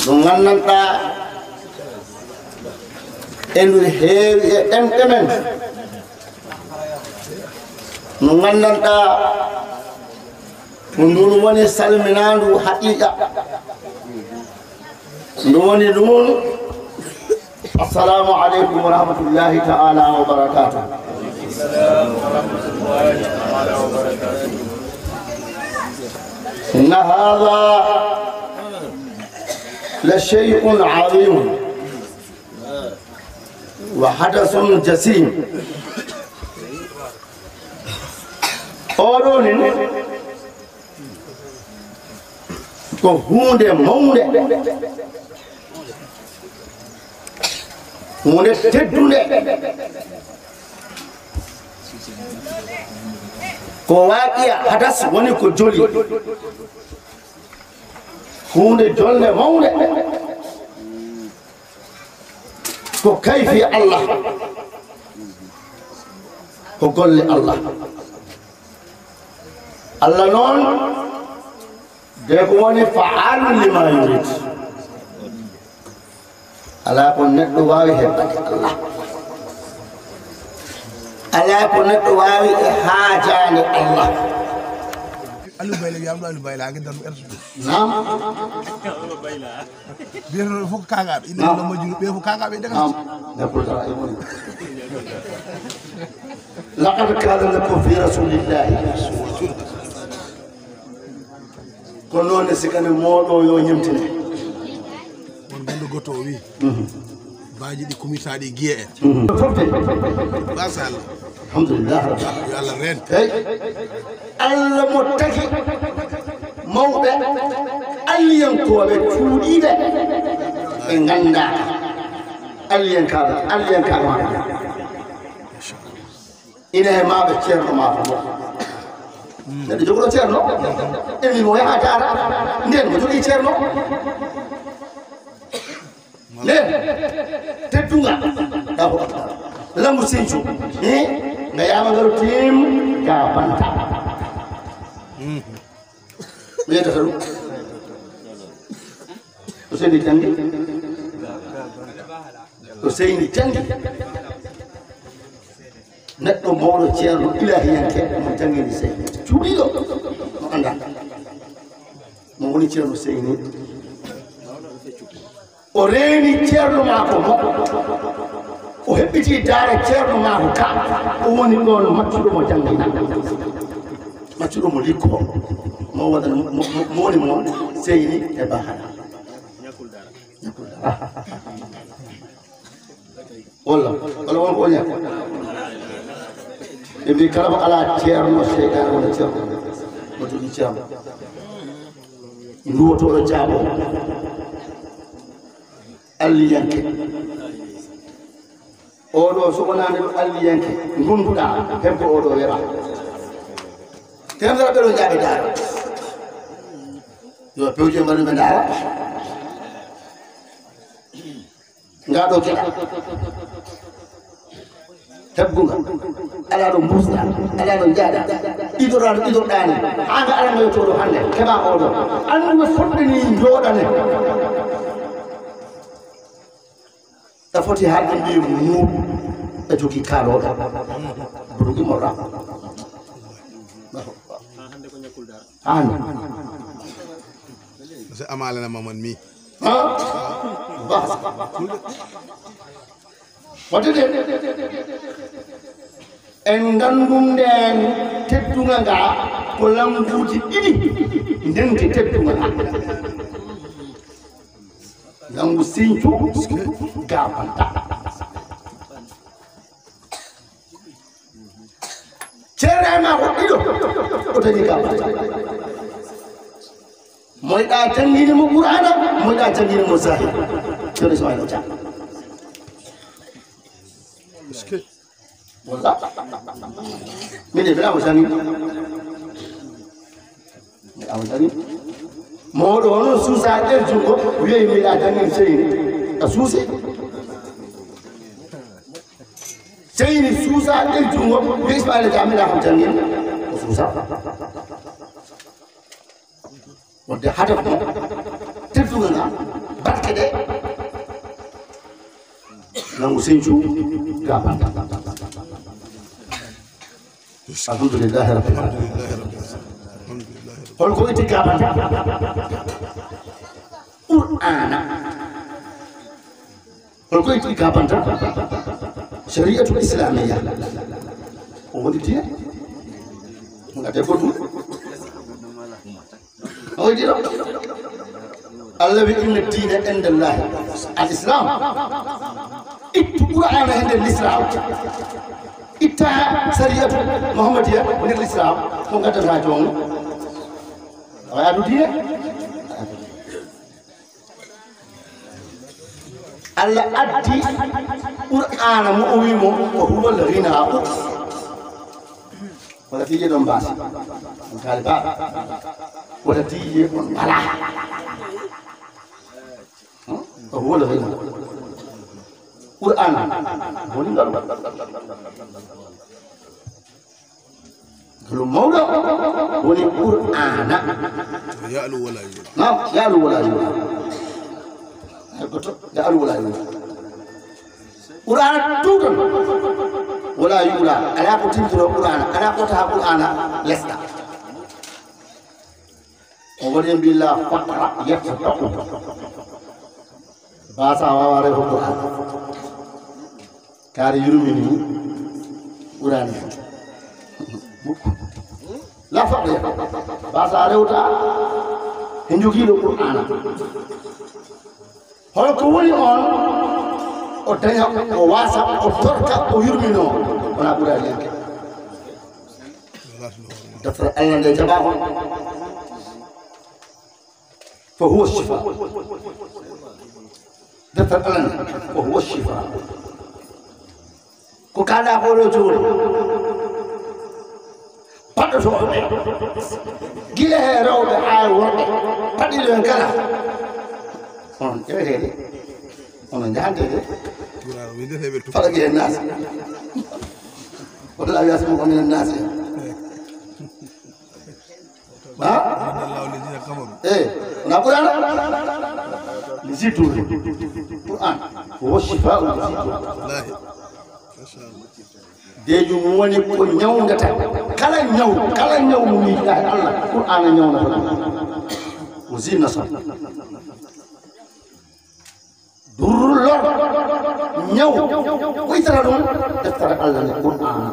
ɗum gandanɗa endu heewi e ɗemɗe men no gandanɗa ko ndun woni salminandu haqiqa ndu woni ɗum assalamu aleykum wa rahmatullahi ta'ala wa barakatuh إن هذا لشيء عظيم وحدث جسيم أولون كهون مون هون تدون ko ko waaqiya hadas woni ko joli hunde jolne mawde ko kayfi Allah ko golle Allah Allah noon de ko woni fa'alu lima yurid ala ko neɗɗo waawi heɓɓade Allah ala ko neɗɗo waawi e haajande Allah Aliou Bayla wi amɗo Aliou Bayla gueddal mo ertude nam biyeto fof ko kagaɓe inde no majjuru ɓe fof kagaɓe nam degati neppotara e moni laqad kana lakum fi rasulillahi ko noon e sikane mooɗo yo ñemtine won gonɗo gotto o wi baji ɗi kumitaɗi guiye en fofte machallah alhamdulillah yo Allah ren hey Allah mo tagi mawɓe alliyankoɓe cuuɗiɓe ɓe ganda alliyankaɓe ina e maɓe ceerno ma fo neɗɗo jogoɗo ceerno emi mo yaha dara nden mo jogui ceerno nden tedduga ɗako lambu Sinthiou gayama ngaro tim ka banta mi yettata ɗum o seyni jangi o seyni jangi neɗɗo mawɗo ceerno ilahiyanke mo jangini seyni cuuɗiɗo mo anda mo woni ceerno seyni o reeni ceerno maako mo o heɓɓiti daara ceerno maako ka o woni ɗon maccuɗo mo jangina maccuɗo mo likko mo waɗan mo woni mo seyni e bahana walla won ko ñak ɓe mbi kala mo ala ceerno seyɗan wona ceerno mo jogui ceerno nduwotoɗo jaabo alliyanke oɗo so wonani ɗo alliyanke gunduɗa hebgo oɗo weɓa temdara ɓeɗo jaaɓe daara yo pewje mbaɗu ɓe daara ngaɗo geɗa hebguga ala ɗo mbusɗa ala ɗo jaaɗa ɗiɗoɗa ɗiɗoɗani haga ala ngoyotoɗo hande keɓa oɗo anduɓe foɗɗini jooɗane ta foti haalde mbi muuɗ e jogui kaaloɗo boɗogi moɗa hande so amalana maman mi basa wadde en gandum nden tedduga nga ko lambuji ɗiɗi ndenti tedduga nga lambu Sinthiou gabanta ceerema ko ɗiɗo o dañi gabanta moyɗa jangini mo Qur'ana moyɗa jangini mo Zahir ceerno Ismaïla Dia walla min de mbiɗamo jangi mawɗo hono suusa ɗer jungo wiyeyi mbiɗa jangin seyni a suusi seyni suusa ɗer jungo wiye Ismaïla Dia mbiɗa kam jangin o suusa wonde hadaf mo tedduga nga barke ɗe nangu Sinthiou gabanta alhamdulillahi rabbil alamin holko itti gabanta Qur'ana holko itti gabanta shari'atul islamiyya o woni diine ngate ko ɗum o wiɗiɗo Allah wi inna diina indallahi al islam ittu Qur'ana hende l'islam itta sariyatu Muhammadiya nder l'islam ko gaddata joni awa adu diine Allah addi Qur'ana mo o wimo ko huwal ghina wala tiije ɗon mbaasi on kaali baaɓe wala tiije on alaa ko wala heyma qur'an woni ngal ngalo mawɗo woni qur'ana ya'lu wala yula nam ya'lu wala yula ay goto ya'lu wala yula qur'ana tuuton wala yula ala ko timtiro qur'ana ala ko taha qur'ana lesɗa o waɗi billah faqra yaftaqu basa waware ko qur'an kare yurmini qur'ana la faqra basa rewta en jogiiɗo qur'ana holko woni on o daña o wasa o torka o yurmino wona ɓurani henke defre allah nde jaɓa on fa huwa shifa defre allah nde fa huwa shifa ko kaɗa koɗo joni paɗɗotoɓe gila he rewɓe ha worɓe paɗɗiɗo hen kala on ƴewetede ono jahantede falaki hen naasi oɗo lawi asmo ko minen naasi ha wona qur'an li zittude qur'an wo shifa'u li zittude deju mum woni ko ñawdata kala ñaw mo miijiɗa e allah qur'ana ñawnata o zinna sa durlor ñaw ɓoytata ɗum deftere allah nde qur'ana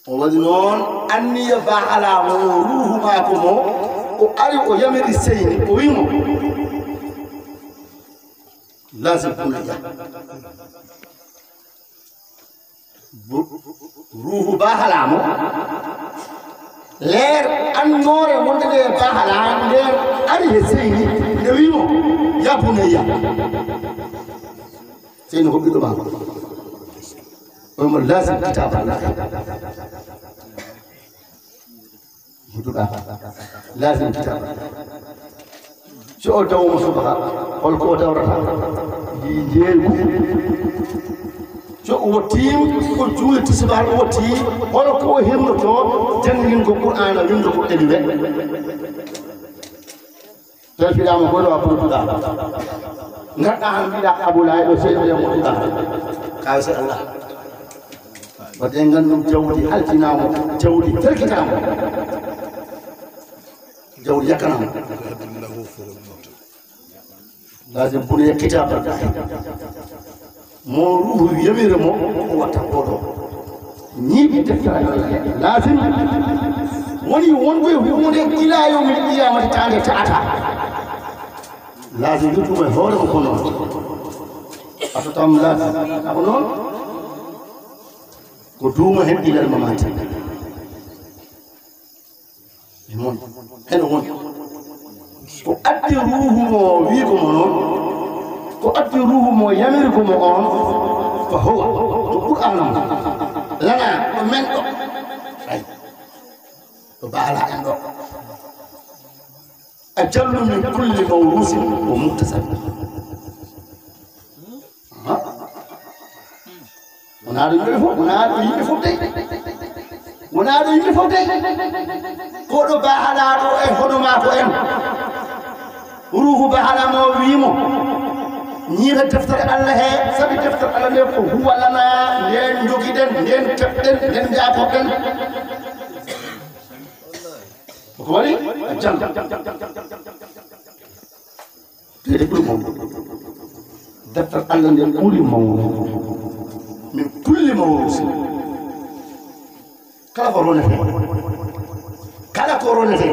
o waɗi noon anniya ba alamo ruhu mako mo o ari o yamiri seyni o wimo lasim kunaya ruhu ba halamo leer annore wonde nde ba hala nder ari he seyni nde wimo ya bunayya seyni hobbiɗo ma omo lasim kitaballah huduɗa lasim kitaba so o dawmo subaka holko o dawrata jeeygu so o wottima ko juuli tisibal o wotti holko o hirnoto janggingo qur'ana windo ko ɗeliwe telfiɗama goɗo a ɓurtuɗa gaɗɗa han mbiɗa abulaye ɗo seyɗo e moɗuɗa kawse allah wadde gandum jawdi haltinama jawdi terkitama jawdi yakkanama lazim bune kitaballah mo ruhu yamire mo o watta koɗo ñiiɓi deftere allah lazim woni wonko e hunde ila yawmil qiyamati tande taata lazim yutuma e hoorema ko noon atotam lazim ko noon ko duuma hen ilal mamati mon heno woni ko addi ruhu mo wiiko mo noon ko addi ruhu mo yamiriko mo on ko howa to qur'ana mo lana ko men ɗo ay to baala en ɗo a jallu min kulli mawrusin o muktasab wona ɗo yimɓe fof wona ɗo yimɓe fof dey wona ɗo yimɓe fof dey koɗo bahalaɗo e hono mako en ruhu bahalamo wimo ñiita deftere allah he sabi deftere allah nde ko huwa lana nden jogiɗen nden keɓɗen nden jakoɗen koko waɗi a janga tede ɓuri mawɗo deftere allah nde ɓuri mawɗo min kulli mawrusi kala ko ronete kala ko ronete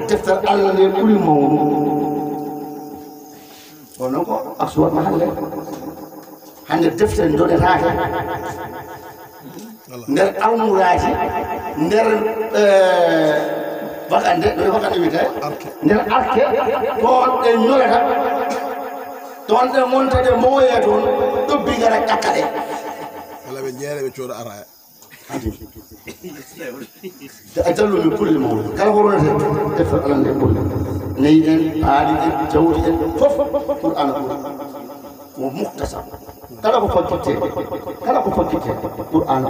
deftere allah nde ɓuri mawɗo kono ko aksuwat ma hande deftere donetake nder almuraji nder wakande ɗo wakande wiyete nder arke toon ɗe ñolata toon ɗe monta ɗe mooye toon ɗobbi gara ƴakka ɗe wala ɓe jeere ɓe cooda araya أجل من كل موضوع كلا هورنا تفر على نقول نيجن عادي جودي فف قرآن ومختصر كلا بفكتة قرآن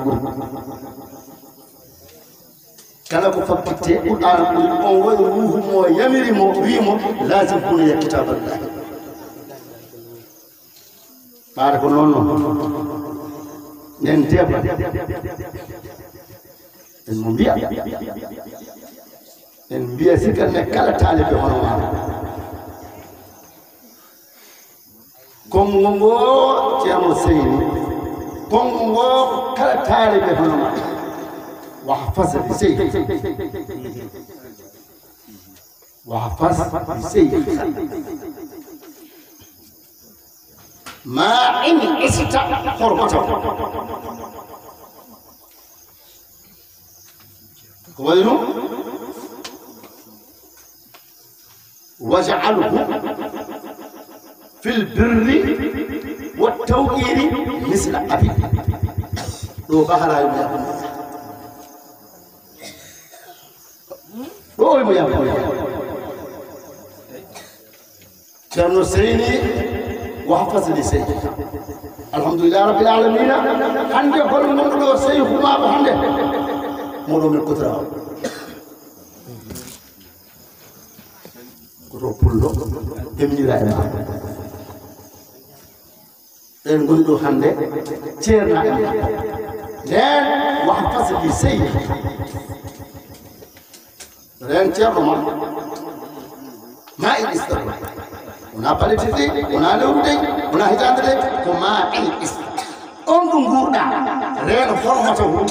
كلا بفكتة قرآن أو روح مو يمري مو ويمو لازم يكون كتاب الله بارك الله ننتبه المبيع سكن كلا طالب هنا كونغو جامو سيني كونغو كلا طالب هنا وحفظ بسيء ما إن إستا حرمته وينو وجعله في البر والتوقير مثل أبي لو بحر يوم كانوا سيني وحفظ لي سيد الحمد لله رب العالمين عندي كل من سيد ما بحنده مولو من القدرة كروبولو يمني رايما لأن قلتو حنده تيرنا لأن وحفظ لي سيد لأن تيرنا ما إنستر ونا بالتي ونا لودي ونا هجاندي وما إنستر أنتم غورنا رين حرمته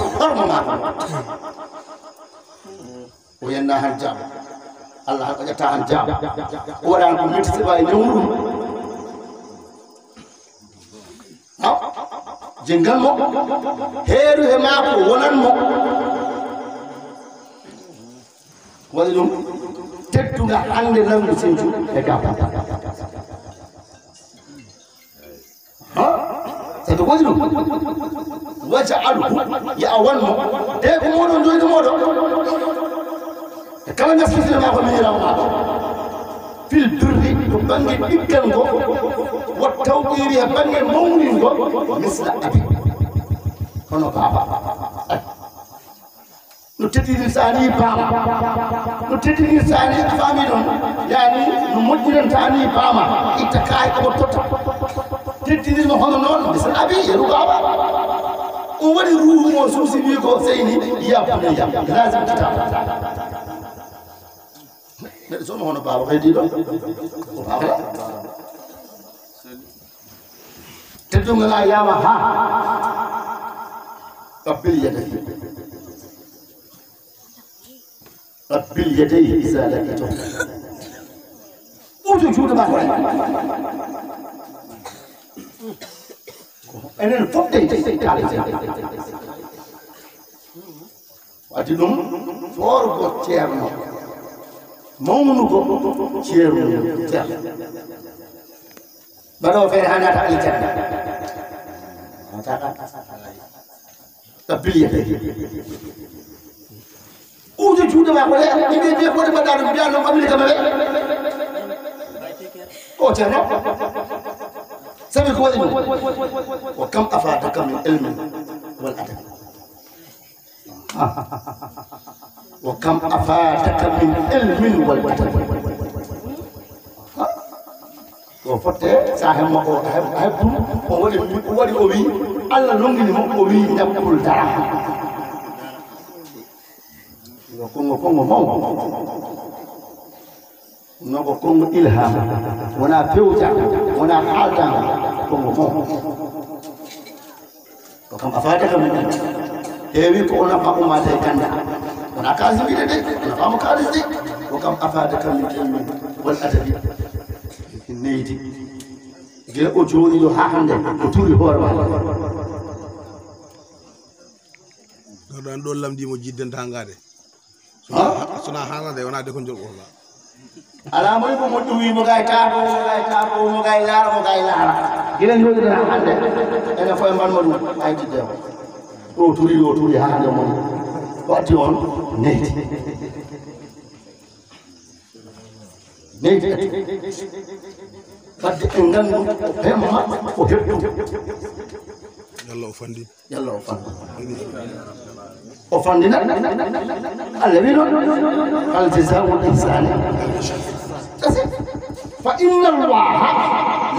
وينا هنجاب الله يتا هنجاب وران كميت سباي نورو جنگل مو هيرو هما كو ونان مو ولدum tedduga ande nangu senju e gaba سيدو وجلو وجعله يأوانه ديكو مودو نجويدو مودو كما نسفز لما هو ميرا في البر بانجي بيكنغو والتوقير بانجي مونينغو مثل أبي كنو بابا نتتي لساني باما نتتي لساني أفامي دون يعني نمجرن تاني باما إتكاي كبو توتا تتي محمد مثل أبي يروغابا وولي روح موسوسي بيكو سيني يا بني لازم تتابع نرسوم هنا بابا غيدي دون بابا تدوم لا يا ما ها قبل يدي قبل يديه إذا لقيته وجود ما هو أنا الفقد يتكالي وأتيهم فورغو تيرنو مونغو تيرنو بدو في هذا الجنة قبل يديه وجود ما هو يبي يقول بدار بيان قبل كمان أو ترى سبب هو وكم أفادك من علم والأدب وكم أفادك من علم والأدب وفتح ساهم ما هو أحب وولي أوي الله لونجي ما أوي يقول ترى Kongo noko Kongo ilham wana peuja wana halta Kongo kam afada kam ewi ko ona fa umma tay kanda wana kazi bi de ona fa kazi de kam afada kam wal adabi neyti gele o joni do ha hande o turi horma do dan do lamdi mo jiddanta ngade suna hala de wana de ko jolko la ala moy ko moddu wi mo gay taabo mo gay lara gila ngol da hande ene fo man moddu ay tidde ɗo turi ha hande mon ko addi on neydi wadde en ngandu hemma ko heɓɗum yalla o fandina Allah wi noon hal jazaa'ul ihsani fa inna allaha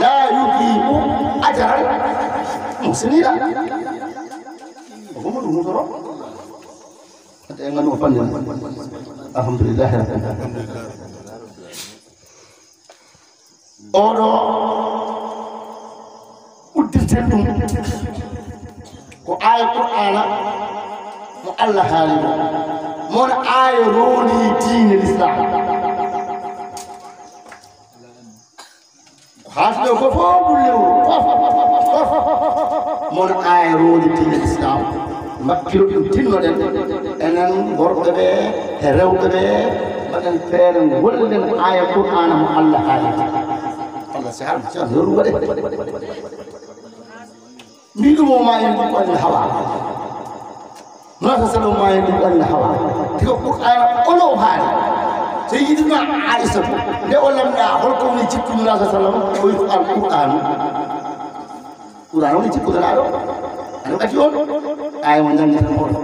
la yudi'u ajra al-muhsinina ko mo ɗum toro wadde en ngandu o fandina alhamdulillah oɗo uddirten ɗum ko aya qur'ana mo Allah haali mon aya roni diine l'islam haasɗo ko fof ɓullewo mon aya roni diine l'islam makkilo ɗum tinnoɗen enen worɓe ɓe e rewɓe ɓe mbaɗen feere gollen aya qur'ana mo Allah haali Allah sahal yoru waɗe mbiɗumo ma en ɗum anne hawa nota salo ma en ɗum anne hawa tiga qur'ana ono haali so yidima aissa nde o lamɗa holko woni jikkuɗu nata sallam o wi al qur'anu qur'an woni jikkuɗanaɗo aɗa ɓati on aya mo jangguita moɗo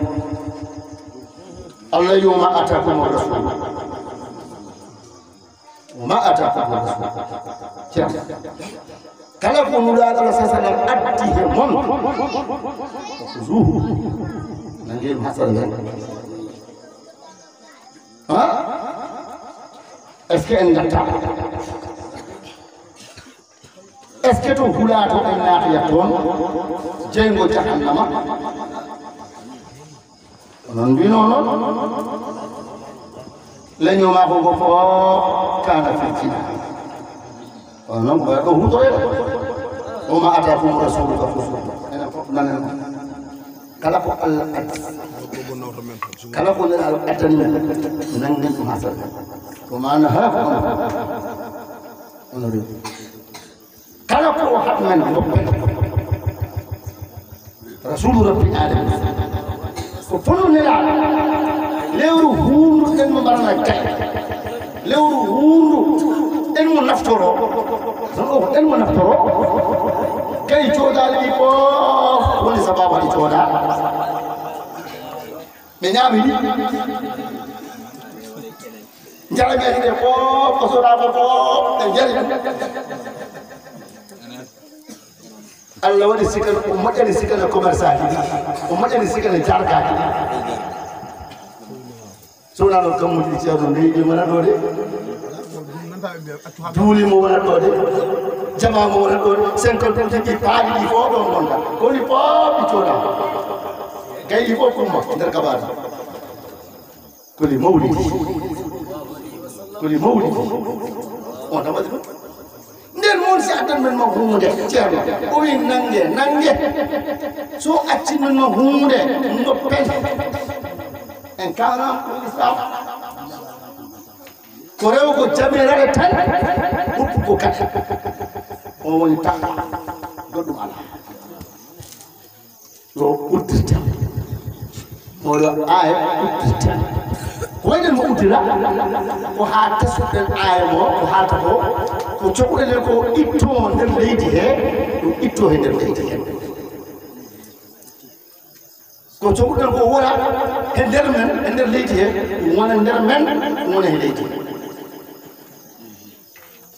Allah yoma atakum rasul وما أتاكم الرسول كلا كونوا على أساس أن أديه من خذوه نجيب حسن ها est-ce que en gatta est-ce que to hulato en naati yakton jengo jahannama non bi non leño ma ko fo kana fitina non ko huto e o ma ata fu rasul ka fu ena fo nanen kala ko Allah kala ko den al atan nan ngel ko hasal ko mana ha ko ono kala ko hat men ko rasul rabbil alamin ko fonu ne la lewru hundu en mo barana kay lewru hundu en mo naftoro en mo naftoro kay coodali ɗi fof woni sababu ɗi cooda ɓe ñaami ɗi jarameji ɗe fof ko sodama fof ɓe jari Allah waɗi sikana o moƴƴani sikana commerçant ji o moƴƴani sikana jargaji sowna ɗo kammuji ceerno ndeydi wona ɗo de duuli mo wona ɗo de jama mo wona ɗo de 50 tigi paaɗi ɗi fof ɗo gonɗa koni fof ɗi cooda gayɗi fof kumma nder kabaji koli mawlidi on tan waɗi ɗum nden moon si addan men ma hunde ceerno o wi nange so accin men ma hunde goppen en kanam l'islam ko rew ko jamirare tan huppu ko kata o woni tan goɗɗum ala yo uddirta moɗo aya uddirta ko wayden mo uddira ko ha tasuɗen aya mo ko haalta ko ko coɓuɗen ko itto nder leydi he ɗum itto he nder leydi he ko coɓuɗen ko wona e nder men e nder leydi he ɗum wona nder men ɗum wona he leydi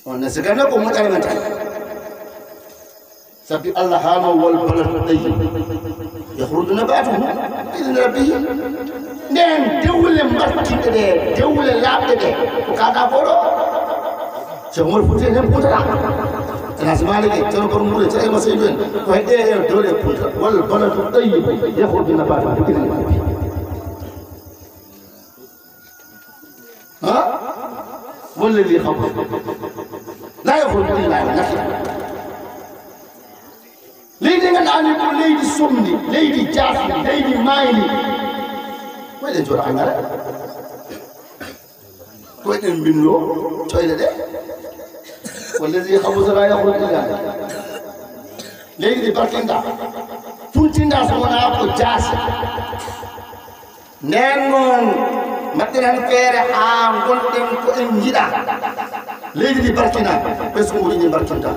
on sigane ko moƴƴere men tan sabi Allah haano wal baladu tayyib yakhruju nabatuhu bi'idhni rabbih nden dewle mbarkiɗe ɗe dewle laaɓɗe ɗe ko kaɗa koɗo so mol futi hen puntata Nasmaliki tan ko mure tay ma seydou ko hedde e dole punta wal baladu tayyib yakhruju nabatuhu bi'idhni rabbih ha والذي خبر لا يخرج الا نخلا leydi ganduɗani ko leydi somdi leydi jasdi leydi mayni koyɗen jooɗa angara koyɗen mbinno coyɗe ɗe wallazi habusala yahruj illa leydi ɗi barkinta funtinda so wona ko jaasi nden noon maɗɗen hen feere haa gonɗen ko en jiɗa leydi ndi barkina ɓesguji ɗi barkinta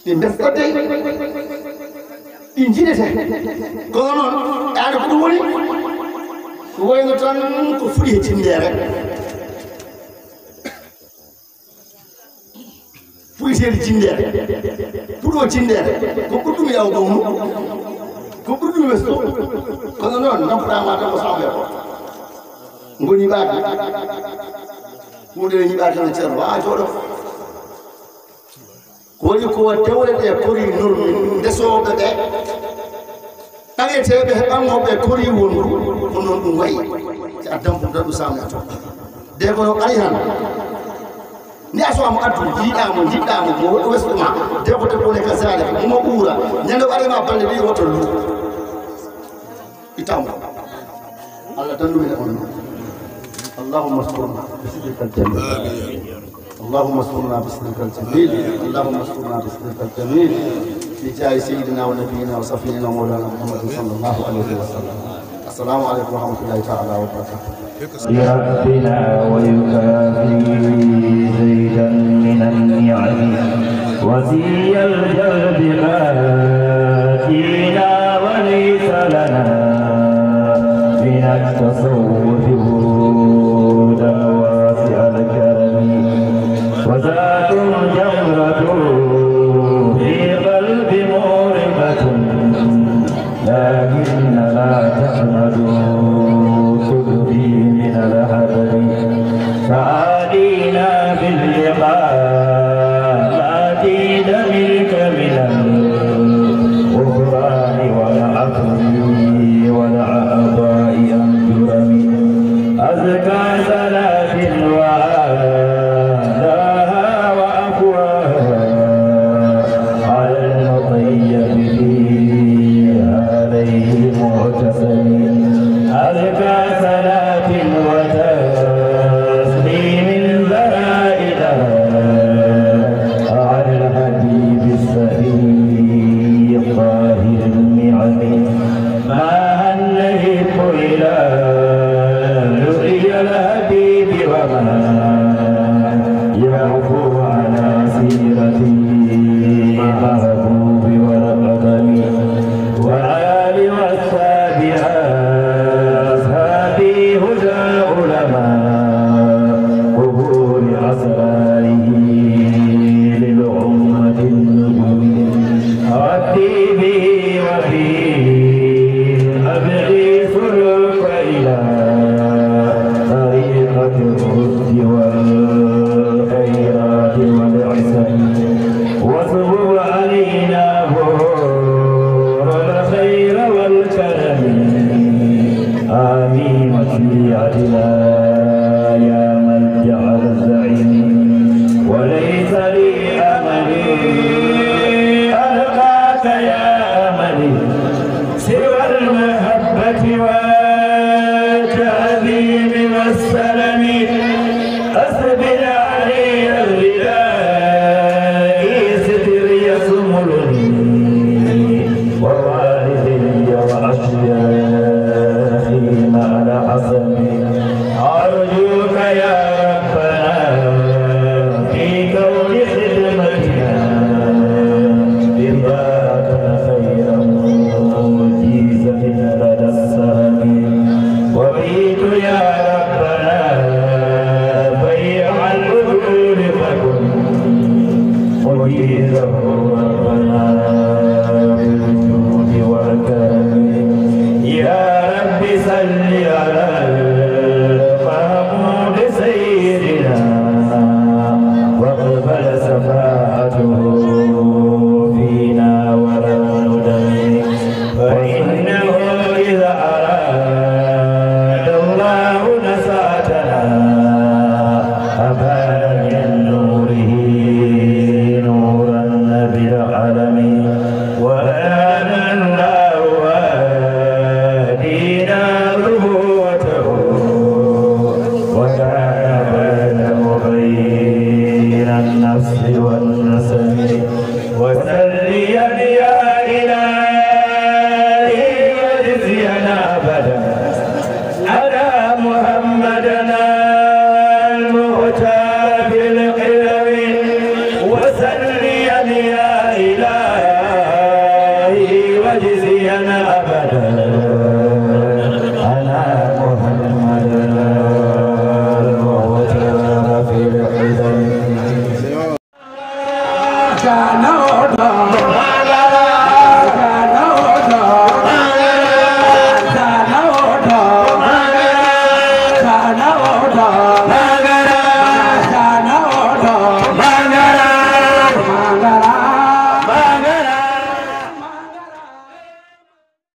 ɗi mbefɗodde ɗi jiɗete kono noon aade ko ɗum woni ko woyno tan ko fuɗi e cindere fuɗiteede cindere fuɗo cindere ko ɓurɗum yawgo mum ko ɓurɗum westo kono noon nampoɗama tan ko sawɓe ko ngo ñiɓaade hunde ñiɓaade tan ceerno wawa jooɗo ko woni ko dewle ɗe kori normi ndesoɓe ɓe ɗageteɓe heɓangoɓe kori wondu ko noon ɗum wayi si a damputa ɗum samnato de kono ari han ni a sowamo addu jiiɗamo jiɗɗamo mo woɗɗo wesɗuma de ko debbo ne ka sale mo ɓuura ñande ɓarema balle ɗi woto lu itamo Allah dallumina on اللهم استرنا بسترك الجميل اللهم استرنا بسترك الجميل اللهم استرنا بسترك الجميل بجاه سيدنا ونبينا وصفينا ومولانا محمد صلى الله عليه وسلم السلام عليكم ورحمه الله تعالى وبركاته بربنا ويكافي زيدا من النعم وزي الجلب آتينا وليس لنا من التصوف هدى واسع الكرم وذات جمرة في قلب موربة لكن لا تحمد تبدي من الهدر فآتينا باللقاء آتينا منك من الغفران والعفو والعطاء أنجرم أزكى صلاة وآلاها وأفواها على المطيب فيها عليه معتصم أزكى صلاة وتسليم زائدها على الحبيب السهيل الطاهر النعم ما هنهب إلى لقي الحبيب وما يعفو على سيرته المحبوب والقدم وآل والسابعة أصحابه هدى علماء قبور أسراره للأمة النجوم أودي به وفيه أبغي سلوك إلى طريقة الرشد والخيرات والعسل واصبر علينا بور الخير والكرم آمين وشيعتنا يا من جعل الزعيم وليس لي أملي ألقاك يا أملي سوى المحبة والتعظيم والسلام أسبل علي الرداء ستر يصملني ووالدي وأشياخي مع الحسن أرجوك يا ربنا في كون خدمتنا بذاك خير مجيزة لدى السهم وبيت يا ربنا بيع الوجود فكن مجيزه ربنا بالجود والكرم يا رب صل على المحمود سيدنا واقبل شفاعته فينا ولم ندم فإنه إذا أراد الله نسعتنا أبان من نوره نورا بالعلم وأنا الله وادينا نبوته وكان بينه وبين النفس والنسب